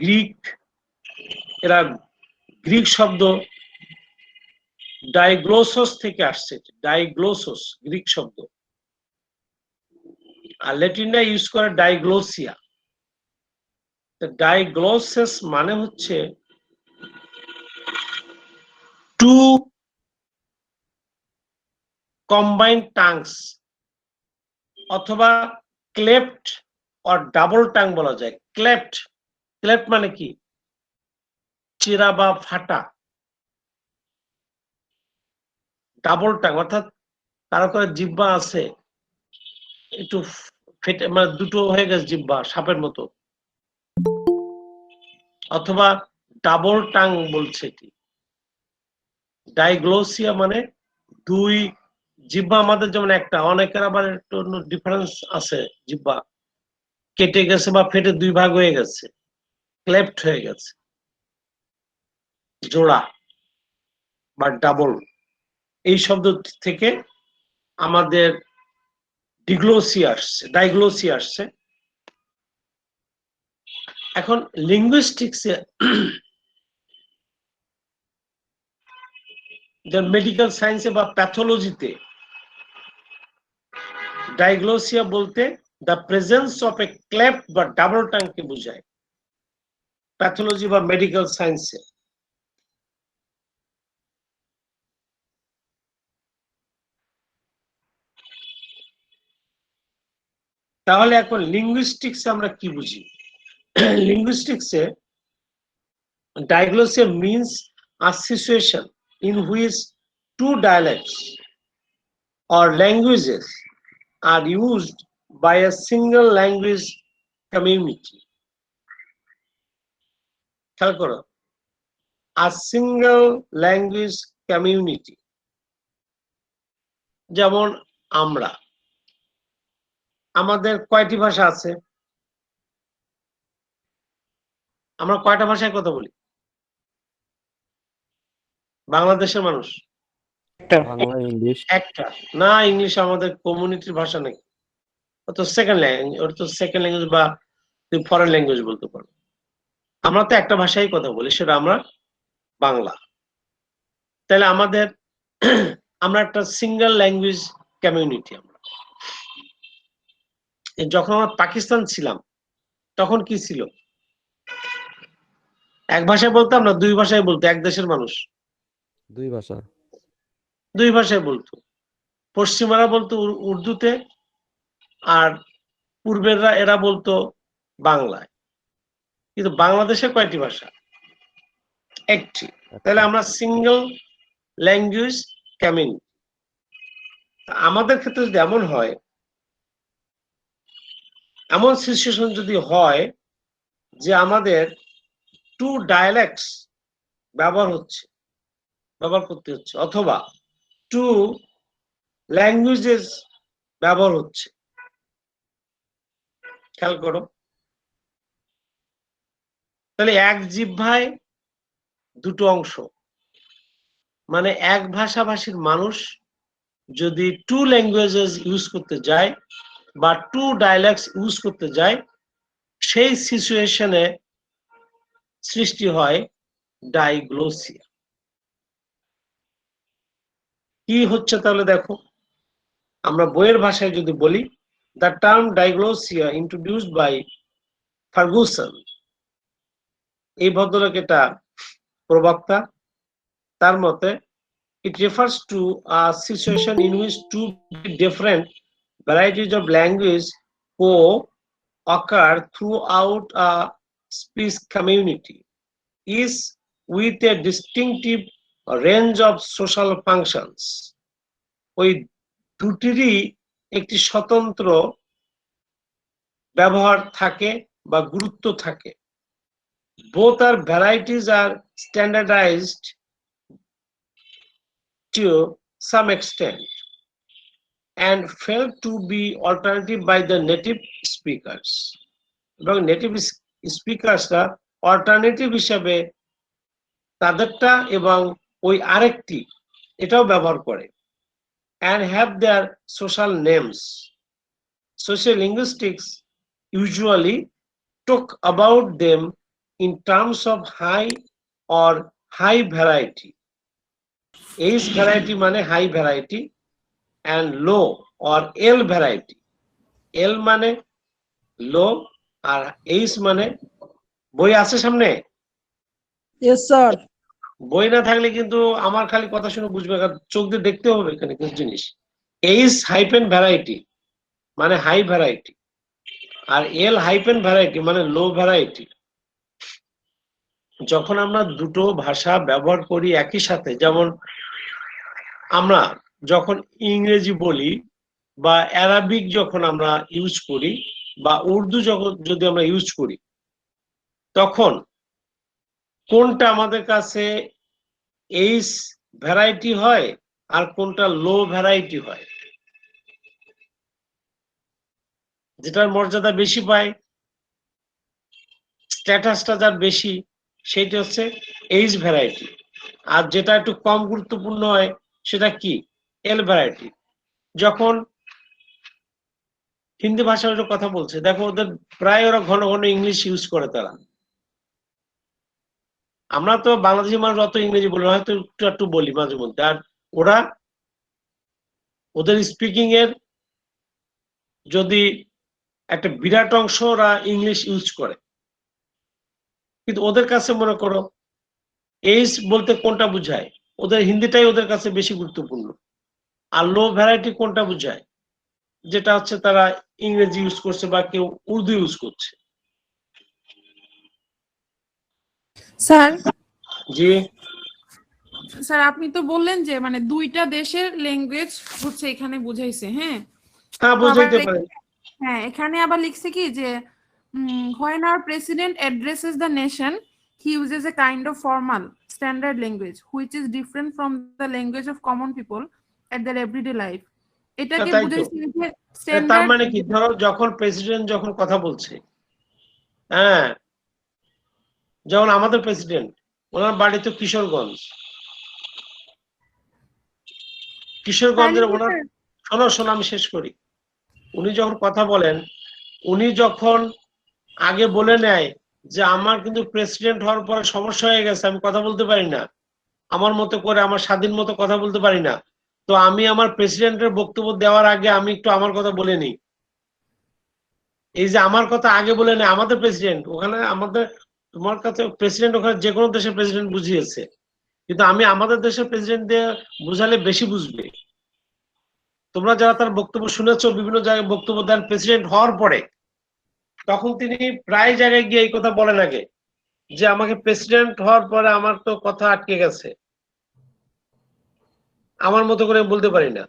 গ্রিক, এরা গ্রিক শব্দ ডাইগ্লোসস থেকে আসছে। ডাইগ্লোসস গ্রিক শব্দ, আর ল্যাটিনরা ইউজ করে ডাইগ্লোসিয়া। ডাইগ্লোসেস মানে হচ্ছে টু কম্বাইন্ড টাংস, অথবা ক্লেপ্ট অর ডাবল টাং বলা যায়। ক্লেপ্ট, ক্লেপ্ট মানে কি? চিরা বা ফাটা। ডাবল টাং অর্থাৎ কারো কারো জিহ্বা আছে একটু ফেটে, মানে দুটো হয়ে গেছে জিহ্বা সাপের মতো, অথবা ডাবল টাং বলছে কি। ডাইগ্লোসিয়া মানে দুই জিহ্বা, আমাদের যেমন একটা, অনেকের আবার একটু ডিফারেন্স আছে, জিহ্বা কেটে গেছে বা ফেটে দুই ভাগ হয়ে গেছে, ক্লেপ্ট হয়ে গেছে, জোড়া বা ডাবল। এই শব্দ থেকে আমাদের ডিগ্লোসিয়া আসছে, ডাইগ্লোসিয়া আসছে। এখন লিঙ্গুইস্টিক্সে, মেডিকেল সায়েন্সে বা প্যাথোলজিতে ডাইগ্লোসিয়া বলতে the presence of A cleft বা ডাবল টাংকে বোঝায়, প্যাথোলজি বা মেডিকেল সায়েন্সে। তাহলে এখন লিঙ্গুইস্টিক্সে আমরা কি বুঝি? লিঙ্গুইস্টিক্সে diglossia means a situation in which two dialects or languages are used by a single language community. খেয়াল করো, a single language community। যেমন আমরা, আমাদের কয়টি ভাষা আছে? আমরা কয়টা ভাষায় কথা বলি বাংলাদেশের মানুষ? বাংলা, ইংলিশ। একটা না, ইংলিশ আমাদের কমিউনিটির ভাষা নাকি? ওটা তো সেকেন্ড ল্যাঙ্গুয়েজ, ওটা তো সেকেন্ড ল্যাঙ্গুয়েজ বা তুমি ফরেন ল্যাঙ্গুয়েজ বলতে পারো। আমরা তো একটা ভাষাই কথা বলি, সেটা আমরা বাংলা। তাহলে আমাদের আমরা একটা সিঙ্গেল ল্যাঙ্গুয়েজ কমিউনিটি। আমরা যখন আমরা পাকিস্তান ছিলাম তখন কি ছিল? এক ভাষায় বলতাম না, দুই ভাষায় বলতো। এক দেশের মানুষ দুই ভাষা। দুই ভাষায় বলতো। পশ্চিমারা বলতো উর্দুতে, আর পূর্বেররা এরা বলতো বাংলায়। কিন্তু বাংলাদেশে কয়টি ভাষা? একটি। তাহলে আমরা সিঙ্গেল ল্যাঙ্গুয়েজ কমিউনিটি। আমাদের ক্ষেত্রে যদি এমন হয়, এমন সিচুয়েশন যদি হয় যে আমাদের টু ডায়ালেক্টস ব্যবহার করতে হচ্ছে, অথবা টু ল্যাঙ্গুয়েজেস ব্যবহার হচ্ছে। খেয়াল করো, তাহলে এক জিহ্বায় দুটো অংশ, মানে এক ভাষাভাষীর মানুষ যদি টু ল্যাঙ্গুয়েজেস ইউজ করতে যায় বা টু ডায়ালেক্টস ইউজ করতে যায়, সেই সিচুয়েশনে সৃষ্টি হয় ডাইগ্লোসিয়া। কি হচ্ছে তাহলে দেখো, আমরা বইয়ের ভাষায় যদি বলি, the term diglossia introduced by Ferguson, এই ভদ্রলোক এটা প্রবক্তা, তার মতে it refers to a situation in which two different varieties of language co-occur throughout a speech community, each with a distinctive range of social functions. ওই দুটিরই একটি স্বতন্ত্র ব্যবহার থাকে বা গুরুত্ব থাকে। both are varieties are standardized to some extent and felt to be alternative by the native speakers, এবং native স্পিকার্সরা alternative হিসাবে তাদেরটা এবং ওই আরেকটি এটাও ব্যবহার করে, and have their social names. Sociolinguistics usually talk about them in terms of high or high variety. H variety মানে high variety and low or L variety. L মানে low আর H মানে, বই আছে সামনে? Yes, sir. বই না থাকলে কিন্তু আমার খালি কথা শুনে বুঝবে, চোখ দিয়ে দেখতে হবে এখানে কিছু জিনিস। H হাইপেন ভ্যারাইটি মানে হাই ভ্যারাইটি, আর L হাইপেন ভ্যারাইটি মানে লো ভ্যারাইটি। যখন আমরা দুটো ভাষা ব্যবহার করি একই সাথে, যেমন আমরা যখন ইংরেজি বলি বা অ্যারাবিক যখন আমরা ইউজ করি বা উর্দু যখন যদি আমরা ইউজ করি, তখন কোনটা আমাদের কাছে এইচ ভ্যারাইটি হয় আর কোনটা লো ভ্যারাইটি হয়? যেটার মর্যাদা বেশি পায়, স্ট্যাটাসটা যার বেশি, সেটা হচ্ছে এইচ ভ্যারাইটি। আর যেটা একটু কম গুরুত্বপূর্ণ হয় সেটা কি? এল ভ্যারাইটি। যখন হিন্দি ভাষার কথা বলছে, দেখো ওদের প্রায় ওরা ঘন ঘন ইংলিশ ইউজ করে তারা। আমরা তো বাংলাদেশি মানুষ অত ইংরেজি বলি, হয়তো একটু একটু বলি মাঝে মধ্যে, আর ওরা ওদের স্পিকিং এর যদি একটা বিরাট অংশ ওরা ইংলিশ ইউজ করে, কিন্তু ওদের কাছে মনে করো এইচ বলতে কোনটা বুঝায়, ওদের হিন্দিটাই ওদের কাছে বেশি গুরুত্বপূর্ণ। আর লো ভ্যারাইটি কোনটা বুঝায়? যেটা হচ্ছে তারা ইংরেজি ইউজ করছে বা কেউ উর্দু ইউজ করছে। স্যার জি স্যার আপনি তো বললেন যে মানে দুইটা দেশের ল্যাঙ্গুয়েজ হচ্ছে এখানে বুঝাইছে, হ্যাঁ হ্যাঁ, বুঝাইতে পারে। হ্যাঁ, এখানে আবার লিখছে কি যে when our president addresses the nation he uses a kind of formal standard language which is different from the language of common people at their everyday life. এটাকে তাই তো। বুঝাইছে যে তার স্ট্যান্ডার্ড, মানে কি, ধরো যখন প্রেসিডেন্ট যখন কথা বলছে, হ্যাঁ, যেমন আমাদের প্রেসিডেন্ট, ওনার বাড়ি তো কিশোরগঞ্জ। কিশোরগঞ্জের ওনার, শোনো শোনো আমি শেষ করি। উনি যখন কথা বলেন, উনি যখন আগে বলে নেয় যে আমার কিন্তু প্রেসিডেন্ট হওয়ার পরে সমস্যা হয়ে গেছে, আমি কথা বলতে পারি না, আমার মতো করে আমার স্বাধীন মতো কথা বলতে পারি না, তো আমি আমার প্রেসিডেন্টের বক্তব্য দেওয়ার আগে আমি একটু আমার কথা বলে নিই। এই যে আমার কথা আগে বলে নেয় আমাদের প্রেসিডেন্ট, ওখানে আমাদের, তোমার কাছে প্রেসিডেন্ট ওখানে যে কোনো দেশের প্রেসিডেন্ট বুঝিয়েছে, কিন্তু আমি আমাদের দেশের প্রেসিডেন্ট দিয়ে বুঝালে বেশি বুঝবে। তোমরা যারা তার বক্তব্য শুনেছো, বিভিন্ন জায়গায় বক্তব্য দেন প্রেসিডেন্ট হওয়ার পরে, তখন তিনি প্রায় জায়গায় গিয়ে এই কথা বলেন আগে যে আমাকে প্রেসিডেন্ট হওয়ার পরে আমার তো কথা আটকে গেছে, আমার মতো করে বলতে পারি না,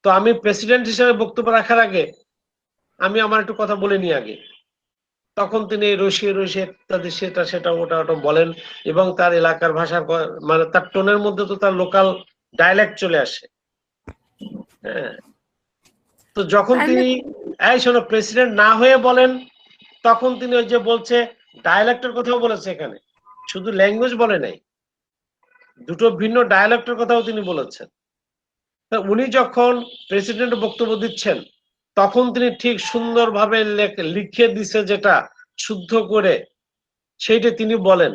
তো আমি প্রেসিডেন্ট হিসেবে বক্তব্য রাখার আগে আমি আমার একটু কথা বলে নিই আগে। তখন তিনি রসিয়ে রসিয়ে তাদের সেটা সেটা ওটা ওটা বলেন, এবং তার এলাকার ভাষার মানে তার টোনের মধ্যে তো তার লোকাল ডায়ালেক্ট চলে আসে। হ্যাঁ, তো যখন তিনি এই শোনো প্রেসিডেন্ট না হয়ে বলেন, তখন তিনি ওই যে বলছে ডায়ালেক্টের কথাও বলেছে, এখানে শুধু ল্যাঙ্গুয়েজ বলে নাই, দুটো ভিন্ন ডায়ালেক্টের কথাও তিনি বলেছেন। উনি যখন প্রেসিডেন্ট বক্তব্য দিচ্ছেন, তখন তিনি ঠিক সুন্দরভাবে লিখে দিছে, যেটা শুদ্ধ করে সেইটা তিনি বলেন।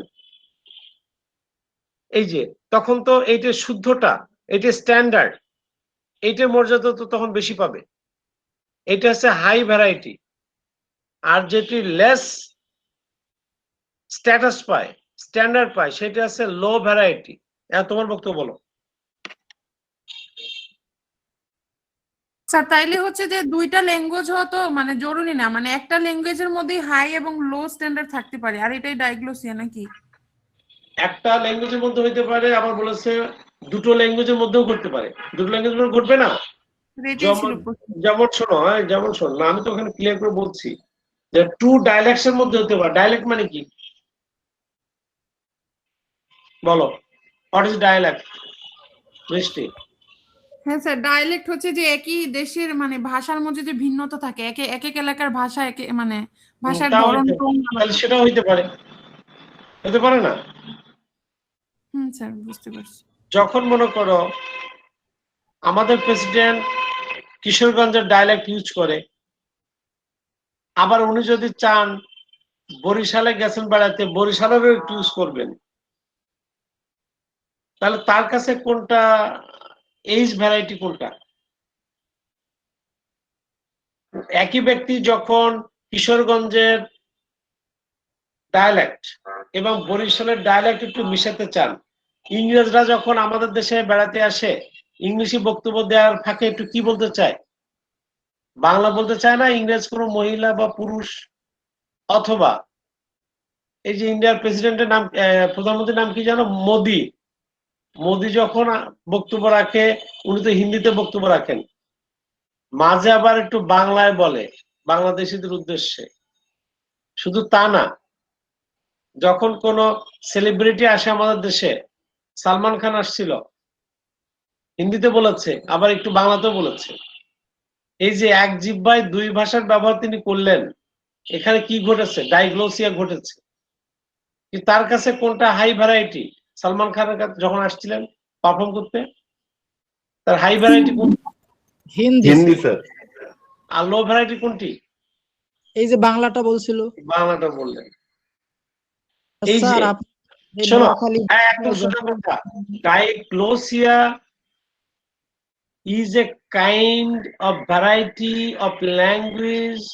এই যে তখন তো এইটা শুদ্ধটা, এইটা স্ট্যান্ডার্ড, এইটার মর্যাদা তো তখন বেশি পাবে। এটা হচ্ছে হাই ভ্যারাইটি। আর যেটি লেস স্ট্যাটাস পায়, স্ট্যান্ডার্ড পায়, সেটা হচ্ছে লো ভ্যারাইটি। তোমার বক্তব্য বলো। স্যার তাইলে হচ্ছে যে দুইটা ল্যাঙ্গুয়েজ হওয়া তো মানে জরুরি না, মানে একটা ল্যাঙ্গুয়েজের মধ্যে হাই এবং লো স্ট্যান্ডার্ড থাকতে পারে, আর এটাই ডায়াগ্লোসিয়া নাকি? একটা ল্যাঙ্গুয়েজের মধ্যে হইতে পারে, আবার বলেছে দুটো ল্যাঙ্গুয়েজের মধ্যেও করতে পারে। দুটো ল্যাঙ্গুয়েজ ঘটবে না, যেমন শোনো, যেমন শোনো না, আমি তো ওখানে ক্লিয়ার করে বলছি যে টু ডায়ালেক্টস এর মধ্যে হতে পারে। ডায়ালেক্ট মানে কি বলো, হোয়াট ইজ ডায়ালেক্ট মিষ্টি? হ্যাঁ স্যার, ডায়ালেক্ট হচ্ছে যে একই দেশের মানে ভাষার মধ্যে যে ভিন্নতা থাকে, এক এক এলাকার ভাষা মানে ভাষার তাও ধরন টোন তাহলে সেটাও হইতে পারে, হতে পারে না? স্যার বুঝতে পারছি। যখন মনে করো আমাদের প্রেসিডেন্ট কিশোরগঞ্জের ডায়ালেক্ট ইউজ করে, আবার উনি যদি চান বরিশালে গেছেন বেড়াতে, বরিশালেরও একটু ইউজ করবেন, তাহলে তার কাছে কোনটা এইজ ভ্যারাইটি কোনটা? একই ব্যক্তি যখন কিশোরগঞ্জের ডায়ালেক্ট এবং বরিশালের ডায়ালেক্ট একটু মিশাতে চান, ইংরেজরা যখন আমাদের দেশে বেড়াতে আসে ইংলিশে বক্তব্য দেওয়ার ফাঁকে একটু কি বলতে চায়, বাংলা বলতে চায় না, ইংরেজ কোনো মহিলা বা পুরুষ। অথবা এই যে ইন্ডিয়ার প্রেসিডেন্টের নাম, প্রধানমন্ত্রীর নাম কি জানো, মোদি। মোদি যখন বক্তব্য রাখে উনি তো হিন্দিতে বক্তব্য রাখেন, মাঝে আবার একটু বাংলায় বলে বাংলাদেশিদের উদ্দেশ্যে। শুধু তা না, যখন কোন সেলিব্রিটি আসে আমাদের দেশে, সালমান খান আসছিল, হিন্দিতে বলেছে আবার একটু বাংলাতেও বলেছে। এই যে এক জিহ্বায় দুই ভাষার ব্যবহার তিনি করলেন, এখানে কি ঘটেছে? ডাইগ্লোসিয়া ঘটেছে। তার কাছে কোনটা হাই ভ্যারাইটি? সালমান খানের কাছে যখন আসছিলেন পারফর্ম করতে, তার হাই ভ্যারাইটি কোনটি? হিন্দি স্যার। আর লো ভ্যারাইটি কোনটি? এই যে বাংলাটা বলছিল বাংলাটা বললেন। এই যে স্যার, আপনি এই শোনো, নোয়াখালী একদম সোজা কথা, ডাইগ্লোসিয়া is a kind of variety of language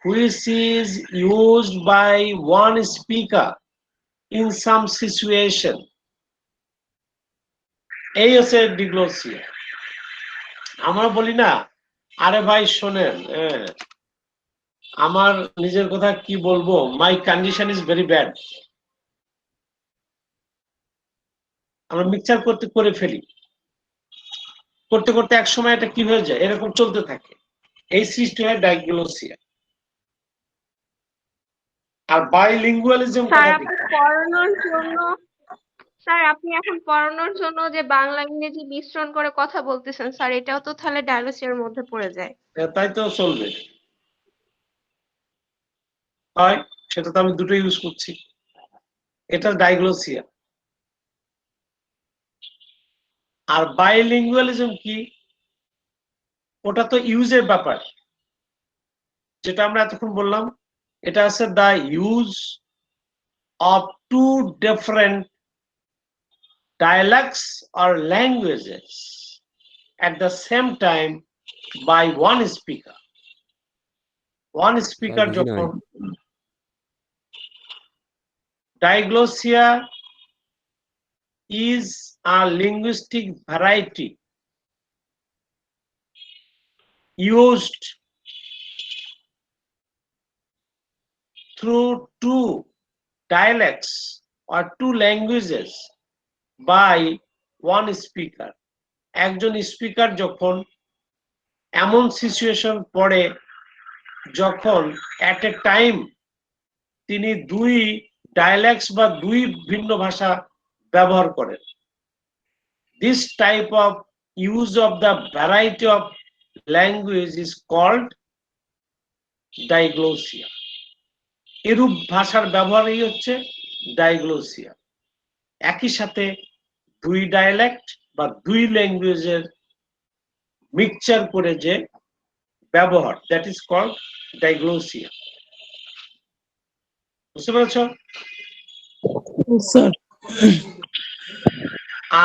which is used by one speaker in some situation. এই হচ্ছে ডিগ্লোসিয়া। আমরা বলি না, আরে ভাই শোনেন, আমার নিজের কথা কি বলবো, মাই কন্ডিশন ইজ ভেরি ব্যাড, আমরা মিক্সচার করতে করে ফেলি, করতে করতে এক সময় এটা কি হয়ে যায়, এরকম চলতে থাকে, এই সৃষ্টি হয় ডাইগ্লোসিয়া। আর বাইলিঙ্গুয়ালিজম স্যার কথা আপনি পড়ানোর জন্য স্যার আপনি এখন পড়ানোর জন্য যে বাংলা ইংরেজি মিশ্রণ করে কথা বলতেছেন স্যার, এটাও তো তাহলে ডায়ালসিসের মধ্যে পড়ে যায়। তাই তো চলবে, হয় সেটা তো আমি দুটো ইউজ করছি, এটা ডাইগ্লোসিয়া। আর বাইলিঙ্গুয়ালিজম কি? ওটা তো ইউজের ব্যাপার, যেটা আমরা এতক্ষণ বললাম, এটা আছে the use of two different dialects or languages at the same time by one speaker. One speaker বুঝি নাই। যখন diglossia is a linguistic variety used through two dialects or two languages by one speaker. একজন speaker যখন এমন situation পড়ে যখন এট এ time তিনি দুই ডায়ালেক্টস বা দুই ভিন্ন ভাষা ব্যবহার করেন, this type of use of the variety of language is called diglossia. এরূপ ভাষার ব্যবহারই হচ্ছে ডাইগ্লোসিয়া। একই সাথে দুই ডায়ালেক্ট বা দুই ল্যাঙ্গুয়েজের মিক্সচার করে যে ব্যবহার, দ্যাট ইজ কল্ড ডাইগ্লোসিয়া। বুঝতে পেরেছ? স্যার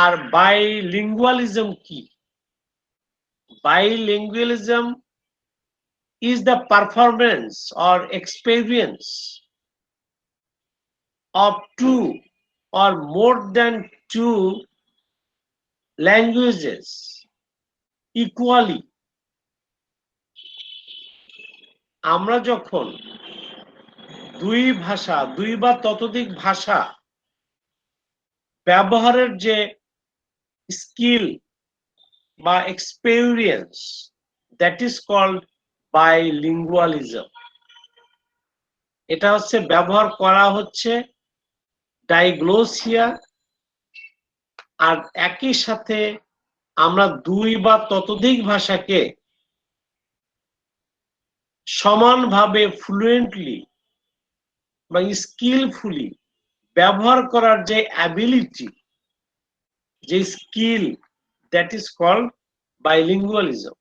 আর বাইলিঙ্গুয়ালিজম কি? Bilingualism is the performance or experience of two or more than two languages equally. আমরা যখন দুই ভাষা, দুই বা ততোধিক ভাষা ব্যবহারের যে স্কিল বা এক্সপেরিয়েন্স, দ্যাট ইজ কল্ড বাইলিঙ্গুয়ালিজম। এটা হচ্ছে ব্যবহার করা হচ্ছে ডাইগ্লোসিয়া, আর একই সাথে আমরা দুই বা ততোধিক ভাষাকে সমানভাবে ফ্লুয়েন্টলি বা স্কিলফুলি ব্যবহার করার যে অ্যাবিলিটি, যে স্কিল, দ্যাট ইজ কল্ড বাইলিঙ্গুয়ালিজম।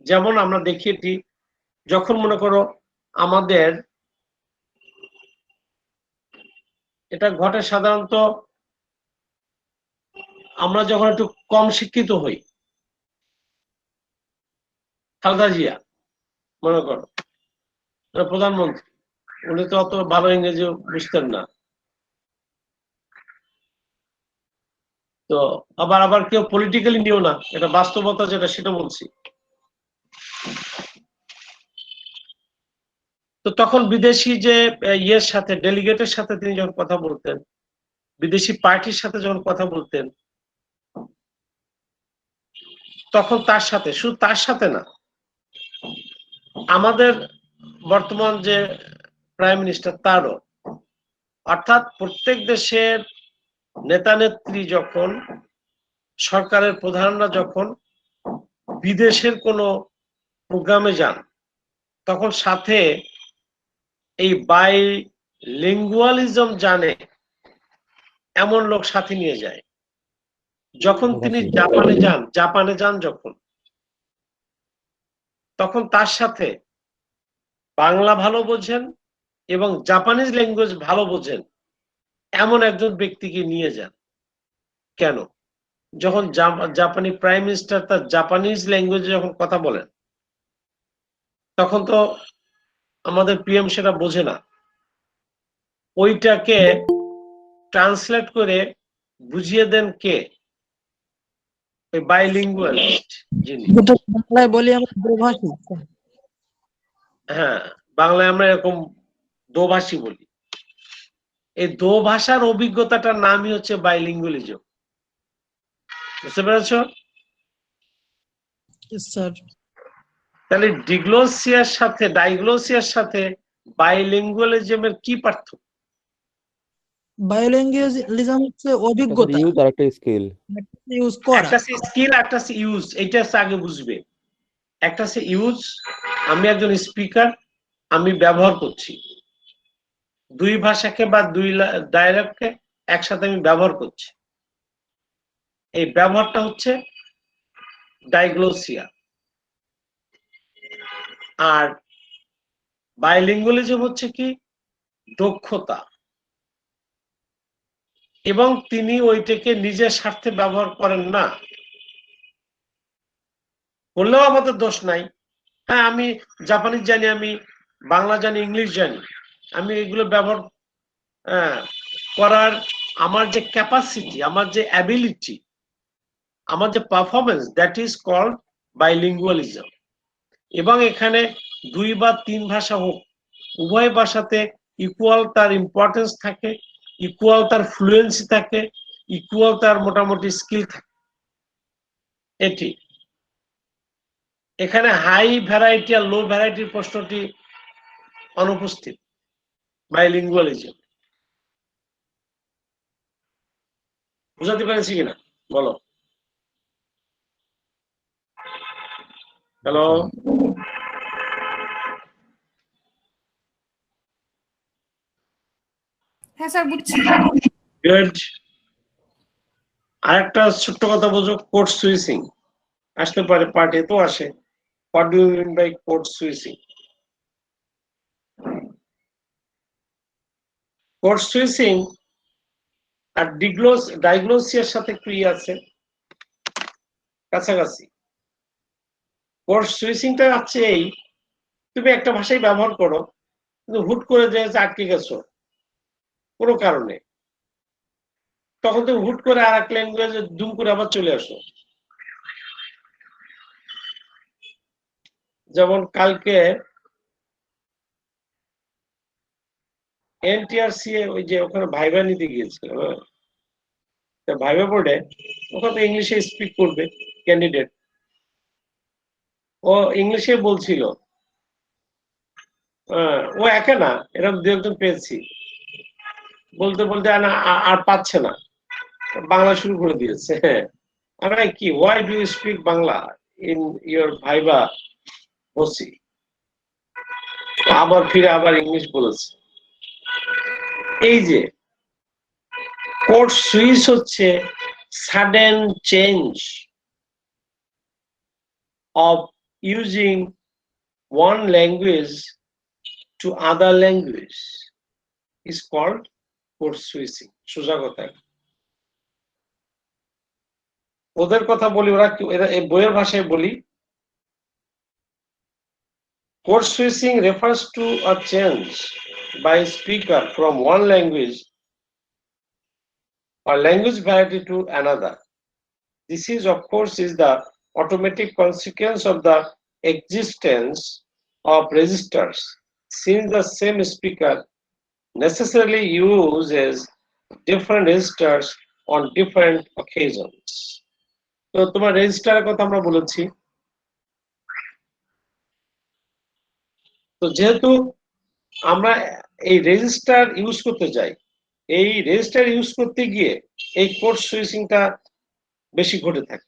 যেমন আমরা দেখি যখন মনে করো আমাদের এটা ঘটে সাধারণত আমরা যখন একটু কম শিক্ষিত হই, খালেদা জিয়া মনে করো প্রধানমন্ত্রী, উনি তো অত ভালো ইংরেজি বুঝতেন না, তো আবার কেউ পলিটিক্যালি নিও না, এটা বাস্তবতা যেটা সেটা বলছি। তো তখন বিদেশি যে ইয়ের সাথে, ডেলিগেটের সাথে তিনি যখন কথা বলতেন, বিদেশি পার্টির সাথে যখন কথা বলতেন, তখন তার সাথে, শুধু তার সাথে না, আমাদের বর্তমান যে প্রাইম মিনিস্টার তারও, অর্থাৎ প্রত্যেক দেশের নেতা নেত্রী যখন, সরকারের প্রধানরা যখন বিদেশের কোনো প্রোগ্রামে যান, তখন সাথে এই বাইলিঙ্গুয়ালিজম জানে এমন লোক সাথে নিয়ে যায়। যখন তিনি জাপানে যান যখন, তখন তার সাথে বাংলা ভালো বোঝেন এবং জাপানিজ ল্যাঙ্গুয়েজ ভালো বোঝেন এমন একজন ব্যক্তিকে নিয়ে যান। কেন? যখন জাপানি প্রাইম মিনিস্টার তার জাপানিজ ল্যাঙ্গুয়েজে যখন কথা বলেন, তখন তো আমাদের পিএম সেটা বোঝে না, ওইটাকে ট্রান্সলেট করে বুঝিয়ে দেন কে? ওই বাইলিঙ্গুয়ালিস্ট যিনি। বাংলায় বলি আমরা দোভাষী। হ্যাঁ, বাংলায় আমরা এরকম দোভাষী বলি। এই দোভাষার অভিজ্ঞতাটার নামই হচ্ছে বাইলিঙ্গুয়ালিজম। বুঝতে পেরেছ? স্যার তাহলে ডিগ্লোসিয়ার সাথে ডাইগ্লোসিয়ার সাথে বাইলিঙ্গুয়ালিজমের কি পার্থক্য? বায়োল্যাঙ্গুয়েজিজম হচ্ছে অভিজ্ঞতা, ইউজ আর একটা স্কিল। ইউজ করা। একটা স্কিল, একটা ইউজ, এইটা আগে বুঝবে। একটা ইউজ, আমি একজন স্পিকার, আমি ব্যবহার করছি দুই ভাষাকে বা দুই ডায়ালেক্টকে একসাথে আমি ব্যবহার করছি, এই ব্যবহারটা হচ্ছে ডাইগ্লোসিয়া। আর বাইলিঙ্গুয়ালিজম হচ্ছে কি? দক্ষতা, এবং তিনি ওইটাকে নিজের স্বার্থে ব্যবহার করেন না, বললেও আমাদের দোষ নাই। হ্যাঁ, আমি জাপানিজ জানি, আমি বাংলা জানি, ইংলিশ জানি, আমি এগুলো ব্যবহার করার আমার যে ক্যাপাসিটি, আমার যে অ্যাবিলিটি, আমার যে পারফরমেন্স, দ্যাট ইজ কল্ড বাইলিঙ্গুয়ালিজম। এবং এখানে দুই বা তিন ভাষা হোক, উভয় ভাষাতে ইকুয়াল তার ইম্পর্টেন্স থাকে, ইকুয়াল তার ফ্লুয়েন্সি থাকে, ইকুয়াল তার মোটামুটি স্কিল থাকে। এটি এখানে হাই ভ্যারাইটি আর লো ভ্যারাইটির প্রশ্নটি অনুপস্থিত বাইলিঙ্গুয়ালিজম। বুঝাতে পেরেছি কিনা বলো? হ্যালো, হ্যাঁ স্যার, বুঝছি। গুড। আরেকটা ছোট্ট কথা বোঝো, কোড সুইচিং আসতে পারে, পার্টে তো আসে। What do you mean by code switching? Code switching আর ডাইগ্লোসিয়ার সাথে একটু আছে, কাছাকাছি। কোড সুইচিংটা হচ্ছে এই, তুমি একটা ভাষাই ব্যবহার করো, কিন্তু হুট করে যে আটকে গেছো কোনো কারণে, তখন তুমি হুট করে আর এক ল্যাঙ্গুয়েজে দুম করে আবার চলে আসো। যেমন কালকে এনটিআরসি ওই যে ওখানে ভাইভা নিতে গিয়েছিল, ভাইভা বোর্ডে ওখানে ইংলিশে স্পিক করবে ক্যান্ডিডেট, ও ইংলিশে বলছিল, ও একা না, এরকম দু একজন পেয়েছি, বলতে বলতে আর পাচ্ছে না, বাংলা শুরু করে দিয়েছে। আমরা কি, why do you speak Bangla in your viva বসি, আবার ফিরে আবার ইংলিশ বলেছে। এই যে কোড সুইচ হচ্ছে sudden change of using one language to other language is called code switching. সোজা কথায় ওদের কথা বলি, ওরা এই বইয়ের ভাষায় বলি, code switching refers to a change by speaker from one language or language variety to another. This is, of course, is the automatic consequence of the existence of registers, since the same speaker necessarily uses different registers on different occasions. তো তোমার রেজিস্টারের কথা আমরা বলেছি। তো যেহেতু আমরা এই রেজিস্টার ইউজ করতে যাই, এই রেজিস্টার ইউজ করতে গিয়ে এই কোড সুইচিংটা বেশি ঘটে থাকে।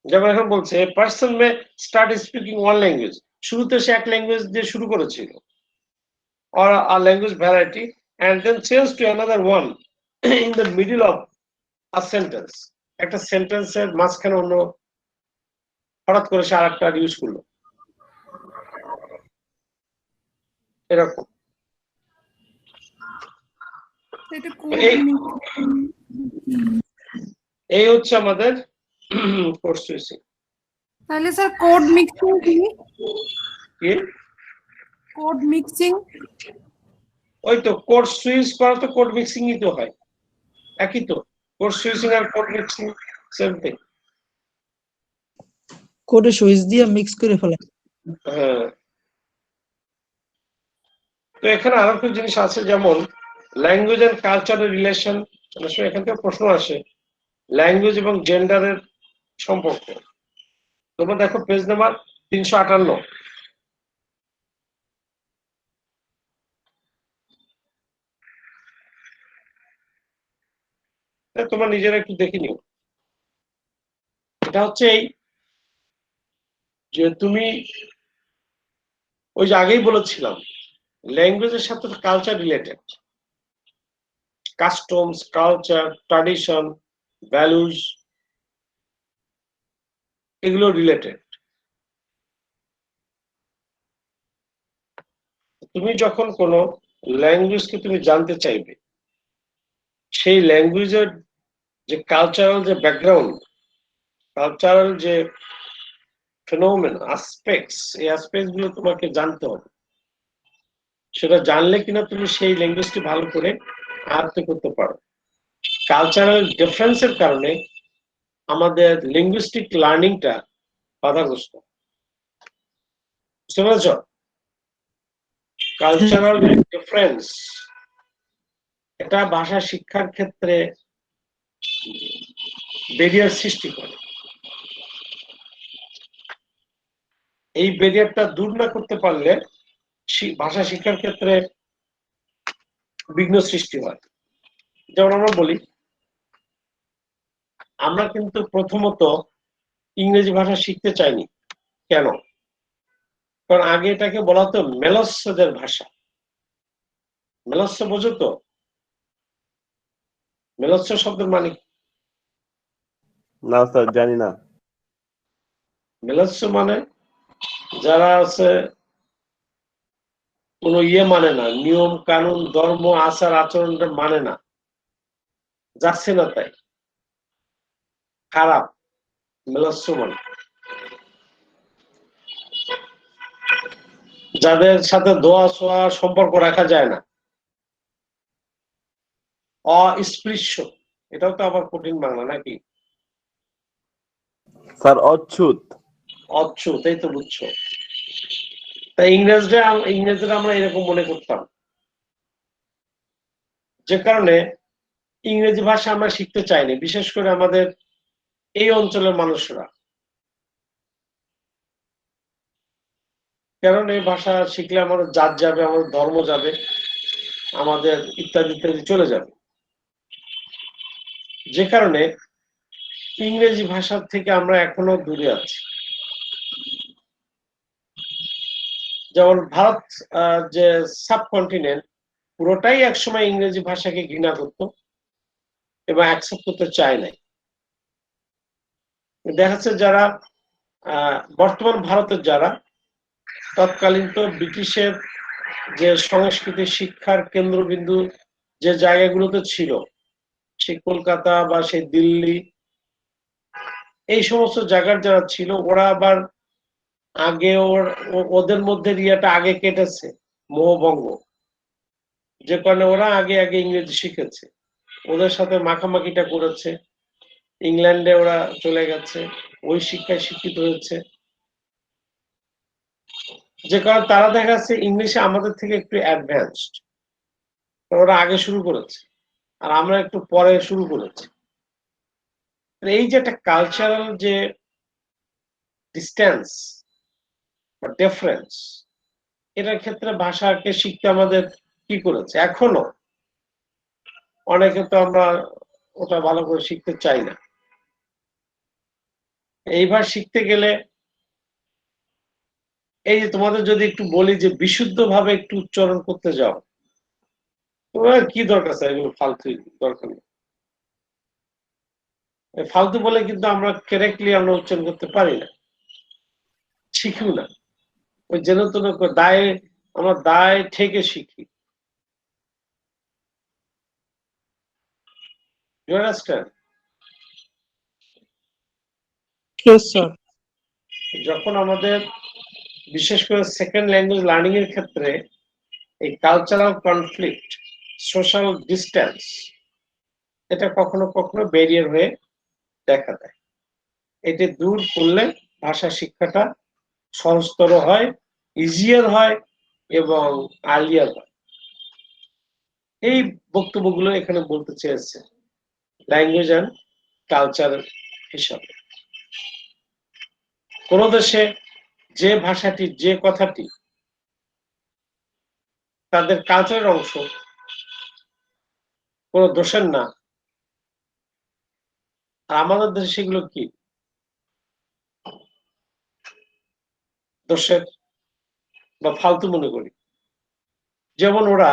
যেমন এখন বলছে পার্সন মে স্টার্ট স্পিকিং ওয়ান ল্যাঙ্গুয়েজ, শুরুতে সে এক ল্যাঙ্গুয়েজ দিয়ে শুরু করেছিল, or a language variety, and then change to another one in the middle of a sentence. একটা সেন্টেন্সের মাঝখানে অন্য হঠাৎ করে সে আরেকটা ইউজ করলো, এরকম। এটা এই হচ্ছে আমাদের কোড সুইচিং। তাহলে স্যার কোড মিক্সিং কি? কোড মিক্সিং ওই তো কোড সুইচ করা তো কোড মিক্সিংই তো হয়, একই তো। কোড সুইচিং আর কোড মিক্সিং সেম থিং। কোডে সুইচ দিয়ে মিক্স করে ফেলা। হ্যাঁ, তো এখানে আরো কিছু জিনিস আছে, যেমন ল্যাঙ্গুয়েজ এন্ড কালচারের রিলেশন। অনেক সময় এখান থেকে প্রশ্ন আসে ল্যাঙ্গুয়েজ এবং জেন্ডারের সম্পর্ক। তোমরা দেখো পেজ নাম্বার 358। তোমরা নিজেরা একটু দেখে নিও। এটা হচ্ছে এই যে তুমি ওই যে আগেই বলেছিলাম ল্যাঙ্গুয়েজের সাথে culture related, customs, culture, tradition, values, এগুলো রিলেটেড। তুমি যখন কোনো ল্যাঙ্গুয়েজকে তুমি জানতে চাইবে, সেই ল্যাঙ্গুয়েজের যে কালচারাল যে ব্যাকগ্রাউন্ড, কালচারাল যে ফেনোমেনা, অ্যাসপেক্টস, এই অ্যাসপেক্টস গুলো তোমাকে জানতে হবে। সেটা জানলে কিনা তুমি সেই ল্যাঙ্গুয়েজটি ভালো করে আয়ত্ত করতে পারো। কালচারাল ডিফারেন্সের কারণে আমাদের লিঙ্গুইস্টিক লার্নিংটা বাধাগ্রস্ত। বুঝতে পেরেছ? কালচারাল ডিফারেন্স এটা ভাষা শিক্ষার ক্ষেত্রে ব্যারিয়ার সৃষ্টি করে। এই ব্যারিয়ারটা দূর না করতে পারলে ভাষা শিক্ষার ক্ষেত্রে বিঘ্ন সৃষ্টি হয়। যেমন আমরা বলি, আমরা কিন্তু প্রথমত ইংরেজি ভাষা শিখতে চাইনি। কেন? কারণ আগে এটাকে বলা হতো মেলস্যদের ভাষা। মেলস্য বোঝো তো? মেলস্য শব্দের মানে না স্যার, জানি না। মেলস্য মানে যারা আছে কোন মানে না, নিয়ম কানুন ধর্ম আচার আচরণটা মানে না, যাচ্ছে না তাই খারাপ, মেলস্য মানে। যাদের সাথে দোয়া ছোঁয়া সম্পর্ক রাখা যায় না, অস্পৃশ্য, এটাও তো আবার কঠিন বাংলা নাকি স্যার? অচ্ছুত। অচ্ছুত, এই তো বুঝছো। তাই ইংরেজরা আমরা এরকম মনে করতাম, যে কারণে ইংরেজি ভাষা আমরা শিখতে চাইনি, বিশেষ করে আমাদের এই অঞ্চলের মানুষরা। কারণ এই ভাষা শিখলে আমাদের জাত যাবে, আমাদের ধর্ম যাবে, আমাদের ইত্যাদি ইত্যাদি চলে যাবে। যে কারণে ইংরেজি ভাষার থেকে আমরা এখনো দূরে আছি। যেমন ভারত যে সাবকন্টিনেন্ট পুরোটাই একসময় ইংরেজি ভাষাকে ঘৃণা করত এবং অ্যাকসেপ্ট করতে চায় নাই। দেখা যাচ্ছে যারা বর্তমান ভারতের যারা তৎকালীন তো ব্রিটিশের যে সংস্কৃতি শিক্ষার কেন্দ্রবিন্দু যে জায়গাগুলোতে ছিল, সেই কলকাতা বা সেই দিল্লি, এই সমস্ত জায়গার যারা ছিল ওরা আবার আগে ওদের মধ্যে ইয়েটা আগে কেটেছে মোহভঙ্গ, যে কারণে ওরা আগে আগে ইংরেজি শিখেছে, ওদের সাথে মাখামাখিটা করেছে, ইংল্যান্ডে ওরা চলে গেছে, ওই শিক্ষায় শিক্ষিত হয়েছে, যে কারণে তারা দেখা যাচ্ছে ইংলিশে আমাদের থেকে একটু অ্যাডভান্সড, ওরা আগে শুরু করেছে আর আমরা একটু পরে শুরু করেছি। এই যে একটা কালচারাল যে ডিস্টেন্স বা ডিফারেন্স, এটার ক্ষেত্রে ভাষাকে শিখতে আমাদের কি করেছে, এখনো অনেকে তো আমরা ওটা ভালো করে শিখতে চাই না। এইবার শিখতে গেলে এই যে তোমাদের যদি একটু বলি যে বিশুদ্ধ ভাবে একটু উচ্চারণ করতে যাও, তোমার কি দরকার স্যার, এগুলো ফালতু দরকার নেই। ফালতু বলে কিন্তু আমরা কারেক্টলি আমরা উচ্চারণ করতে পারি না, শিখিও না, ওই যেন তো দায়, আমরা দায় থেকে শিখি। You understand? Yes, sir. যখন আমাদের বিশেষ করে সেকেন্ড ল্যাঙ্গুয়েজ লার্নিং এর ক্ষেত্রে এই কালচারাল কনফ্লিক্ট, সোশ্যাল ডিস্টেন্স, এটা কখনো কখনো ব্যারিয়ার হয়ে দেখা দেয়। এটি দূর করলে ভাষা শিক্ষাটা সহজতর হয়, ইজিয়ার হয় এবং আর্লিয়ার হয়। এই বক্তব্যগুলো এখানে বলতে চেয়েছে ল্যাঙ্গুয়েজ অ্যান্ড কালচার হিসাবে। কোন দেশে যে ভাষাটি, যে কথাটি তাদের কালচারের অংশ, কোন দোষের না, আর আমাদের দেশে সেগুলো কি দোষের বা ফালতু মনে করি। যেমন ওরা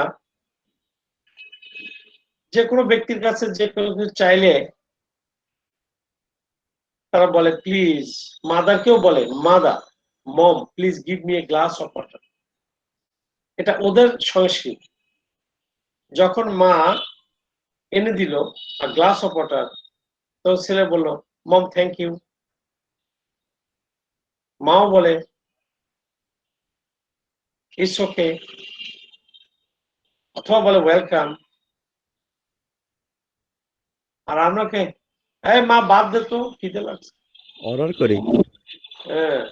যে কোনো ব্যক্তির কাছে যে কোনো কিছু চাইলে তারা বলে প্লিজ, মাদারকেও বলে mother, mom please give me a glass of water, এটা ওদের সংস্কৃতি। যখন মা এনে দিল আর গ্লাস অফ ওয়াটার, তো ছেলে বলল মম থ্যাংক ইউ, মাও বলে ইটস ওকে, অথবা বলে ওয়েলকাম। আর আপনাকে এই মা বাদ দে তো, খিদে লাগছে, অর্ডার করি। হ্যাঁ,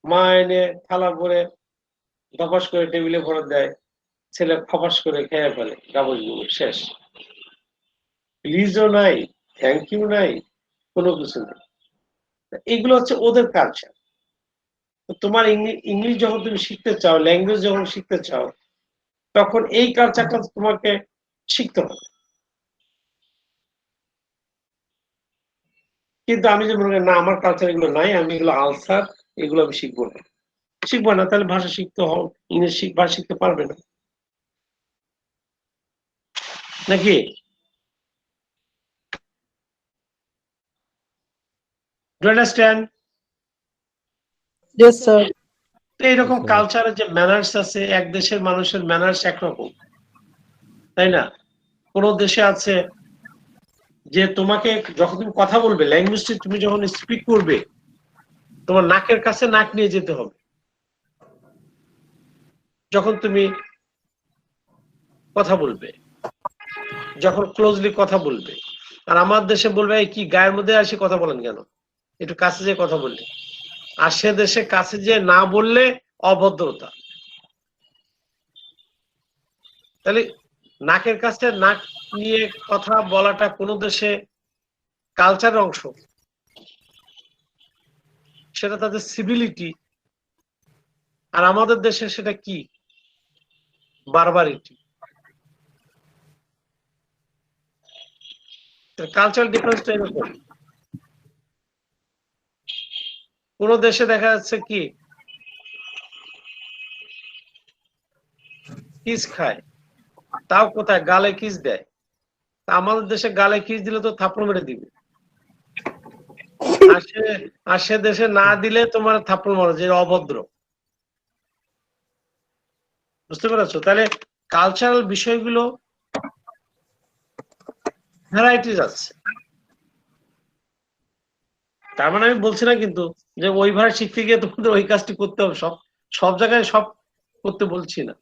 মা এনে থালা ভরে ধপাস করে টেবিলে ভরে দেয়, ছেলে খপাস করে খেয়ে ফেলে, গাবজ গুবজ শেষ। প্লিজও নাই, থ্যাংক ইউ নাই, কোনো কিছু নেই। এগুলো হচ্ছে ওদের কালচার। তোমার ইংলিশ যখন তুমি শিখতে চাও, ল্যাঙ্গুয়েজ যখন শিখতে চাও, তখন এই কালচারটা তোমাকে শিখতে হবে। কিন্তু আমি যে মনে করি না আমার কালচার এগুলো নাই, আমি এগুলো আলসার, এগুলো আমি শিখবো না, তাহলে ভাষা শিখতে হবে, ইংলিশ ভাষা শিখতে পারবে না নাকি? Do understand? Yes, sir. এইরকম কালচারের যে ম্যানার্স আছে, এক দেশের মানুষের ম্যানার্স একরকম, তাই না? কোন দেশে আছে যে তোমাকে যখন তুমি কথা বলবে, ল্যাঙ্গুয়েজটি তুমি যখন স্পিক করবে, তোমার নাকের কাছে নাক নিয়ে যেতে হবে যখন তুমি কথা বলবে, যখন ক্লোজলি কথা বলবে। আর আমার দেশে বলবে কি গায়ের মধ্যে আসি কথা বলেন কেন, একটু কাছে যে কথা বললে। আর সে দেশে কাছে যে না বললে অভদ্রতা। তাহলে নাকের কাছে নাক নিয়ে কথা বলাটা কোন দেশে কালচারের অংশ, সেটা তাদের সিভিলিটি আর আমাদের দেশে সেটা কি? বারবারিটি। কালচারাল ডিফারেন্সটা এরকম। কোন দেশে দেখা যাচ্ছে কি কিস খায়, তাও কোথায় গালে কিস দেয়। আমাদের দেশে গালে কিস দিলে তো থাপ্পড় মেরে দিবে, আর সে দেশে না দিলে তোমার থাপ্পড় মারো, যে অভদ্র। বুঝতে পেরেছো? তাহলে কালচারাল বিষয়গুলো ভ্যারাইটিস আছে। তার মানে আমি বলছি না কিন্তু যে ওইভাবে শিখতে গিয়ে তোমাদের ওই কাজটি করতে হবে, সব সব জায়গায় সব করতে বলছি না।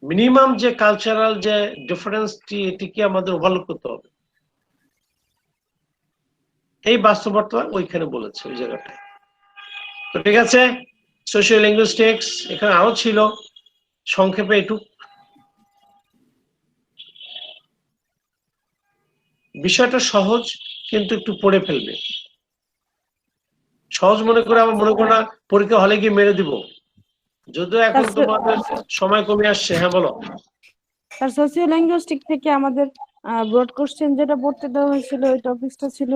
মিনিমাম যে কালচারাল যে ডিফারেন্সটি, এটিকে আমাদের ওভারলুক করতে হবে। এই বাস্তবতা ওইখানে বলেছে, ওই জায়গাটায়। তো ঠিক আছে, সোশিও লিঙ্গুইস্টিক্স এখানে আরো ছিল, সংক্ষেপে এটুক। বিষয়টা সহজ, কিন্তু একটু পড়ে ফেলবে। সহজ মনে করে আমার মনে করো না পরীক্ষা হলে গিয়ে মেরে দিব, যদিও এখন তোমাদের সময় কমে আসছে। হ্যাঁ বলো। স্যার সোশিও লিঙ্গুইস্টিক থেকে আমাদের ব্রড কোশ্চেন যেটা পড়তে দেওয়া হয়েছিল, ওই টপিকটা ছিল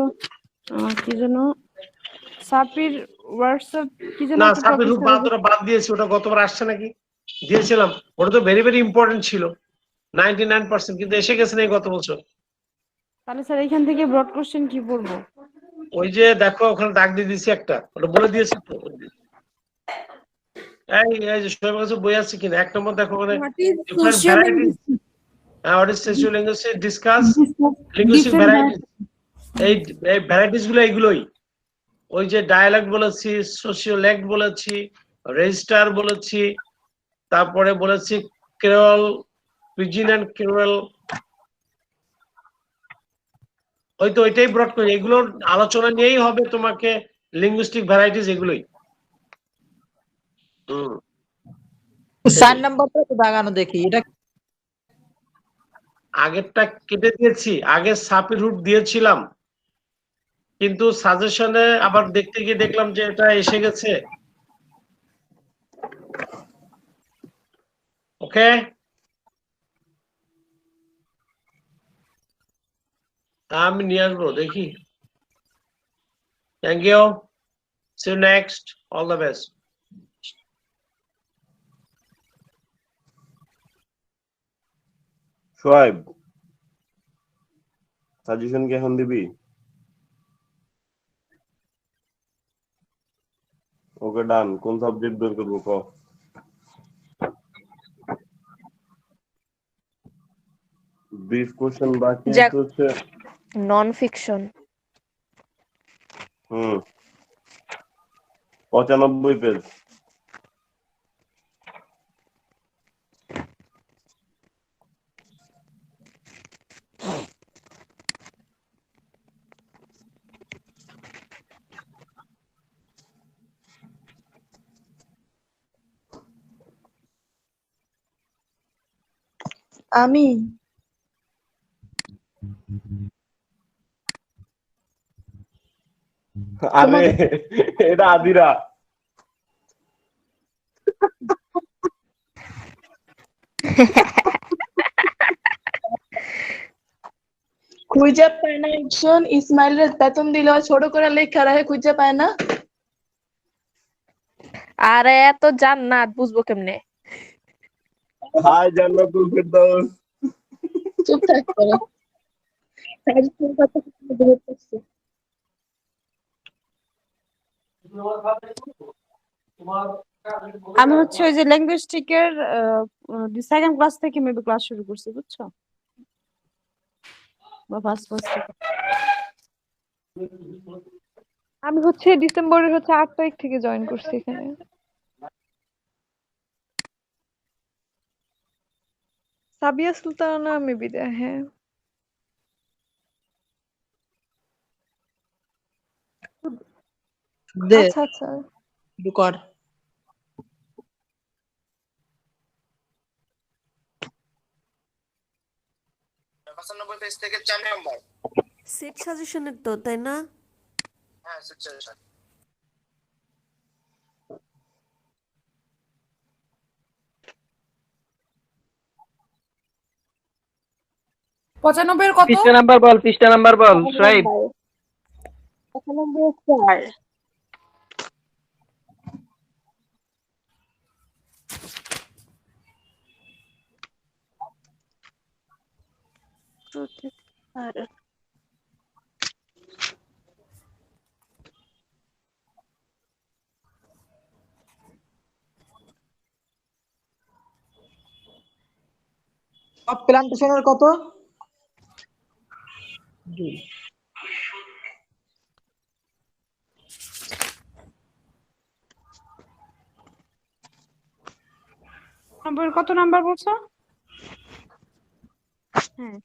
কি যেন, সাপির হোয়াটসঅ্যাপ কি যেন না, একটা সাপের রূপ টপিক। ওটা বাদ দিয়েছি, ওটা গতবার আসছে নাকি? দিয়েছিলাম, ওটা তো ভেরি ভেরি ইম্পর্টেন্ট ছিল, 99%, কিন্তু এসে গেছে না গত বছর। তাহলে স্যার এখান থেকে ব্রড কোশ্চেন কি পড়বো? ওই যে দেখো ওখানে দাগ দিয়ে দিয়েছি একটা, ওটা বলে দিয়েছি তো। এই যে সবার কাছে বই আছে কিনা, এক নম্বর দেখো ওখানে different varieties. What is socio linguistic, discuss linguistic varieties. এই ভ্যারাইটিস গুলো এইগুলোই। ওই যে ডায়ালেক্ট বলেছি, সোশিওলেক্ট বলেছি, রেজিস্টার বলেছি, তারপরে বলেছি ক্রেওল, পিজিন এন্ড ক্রেওল। ওই তো ওইটাই ব্রড করি, এগুলোর আলোচনা নিয়েই হবে তোমাকে লিঙ্গুইস্টিক ভ্যারাইটিস, এগুলোই। 4 নাম্বারটা তো দাগানো দেখি, এটা আগেরটা কেটে দিয়েছি, আগে সাপের রুট দিয়েছিলাম, কিন্তু সাজেশনে আবার দেখতে গিয়ে দেখলাম যে এটা এসে গেছে। ওকে, আমি নিয়ে আসবো, দেখি। Thank you, see you next, all the best. Shoaib, suggestion কি এখন দিবি? ওকে ডান। কোন সাবজেক্ট বের করবো ক? ব্রিফ কোশ্চেন বাকি হচ্ছে নন ফিকশন। 95 পেজ। আমি আরে এটা আদিরা। খুঁজে পায় না একজন, ইসমাইলের বেতন দিলেও ছোট করে লেখা রাখে, খুঁজে পায় না। আরে এত জান্নাত বুঝবো কেমনে? হাই জান্নাতুল ফেরদৌস। চুপ থাক করে। আমি হচ্ছে ওই যে লিঙ্গুইস্টিকের সেকেন্ড ক্লাস থেকে মেবি ক্লাস শুরু করছি, বুঝছো? বা ফার্স্ট ক্লাস থেকে। আমি হচ্ছে ডিসেম্বরের 8 তারিখ থেকে জয়েন করছি এখানে। সাবিয়া সুলতানা মেবি দেয়, হ্যাঁ। দে আচ্ছা আচ্ছা। শুরু কর। সেট সাজেশনের তো, তাই না? 95 এর কত? পৃষ্ঠা নাম্বার বল সোহাইব। 95 স্যার। প্ল্যান্টেশনের কত? কত নাম্বার বলছো? হ্যাঁ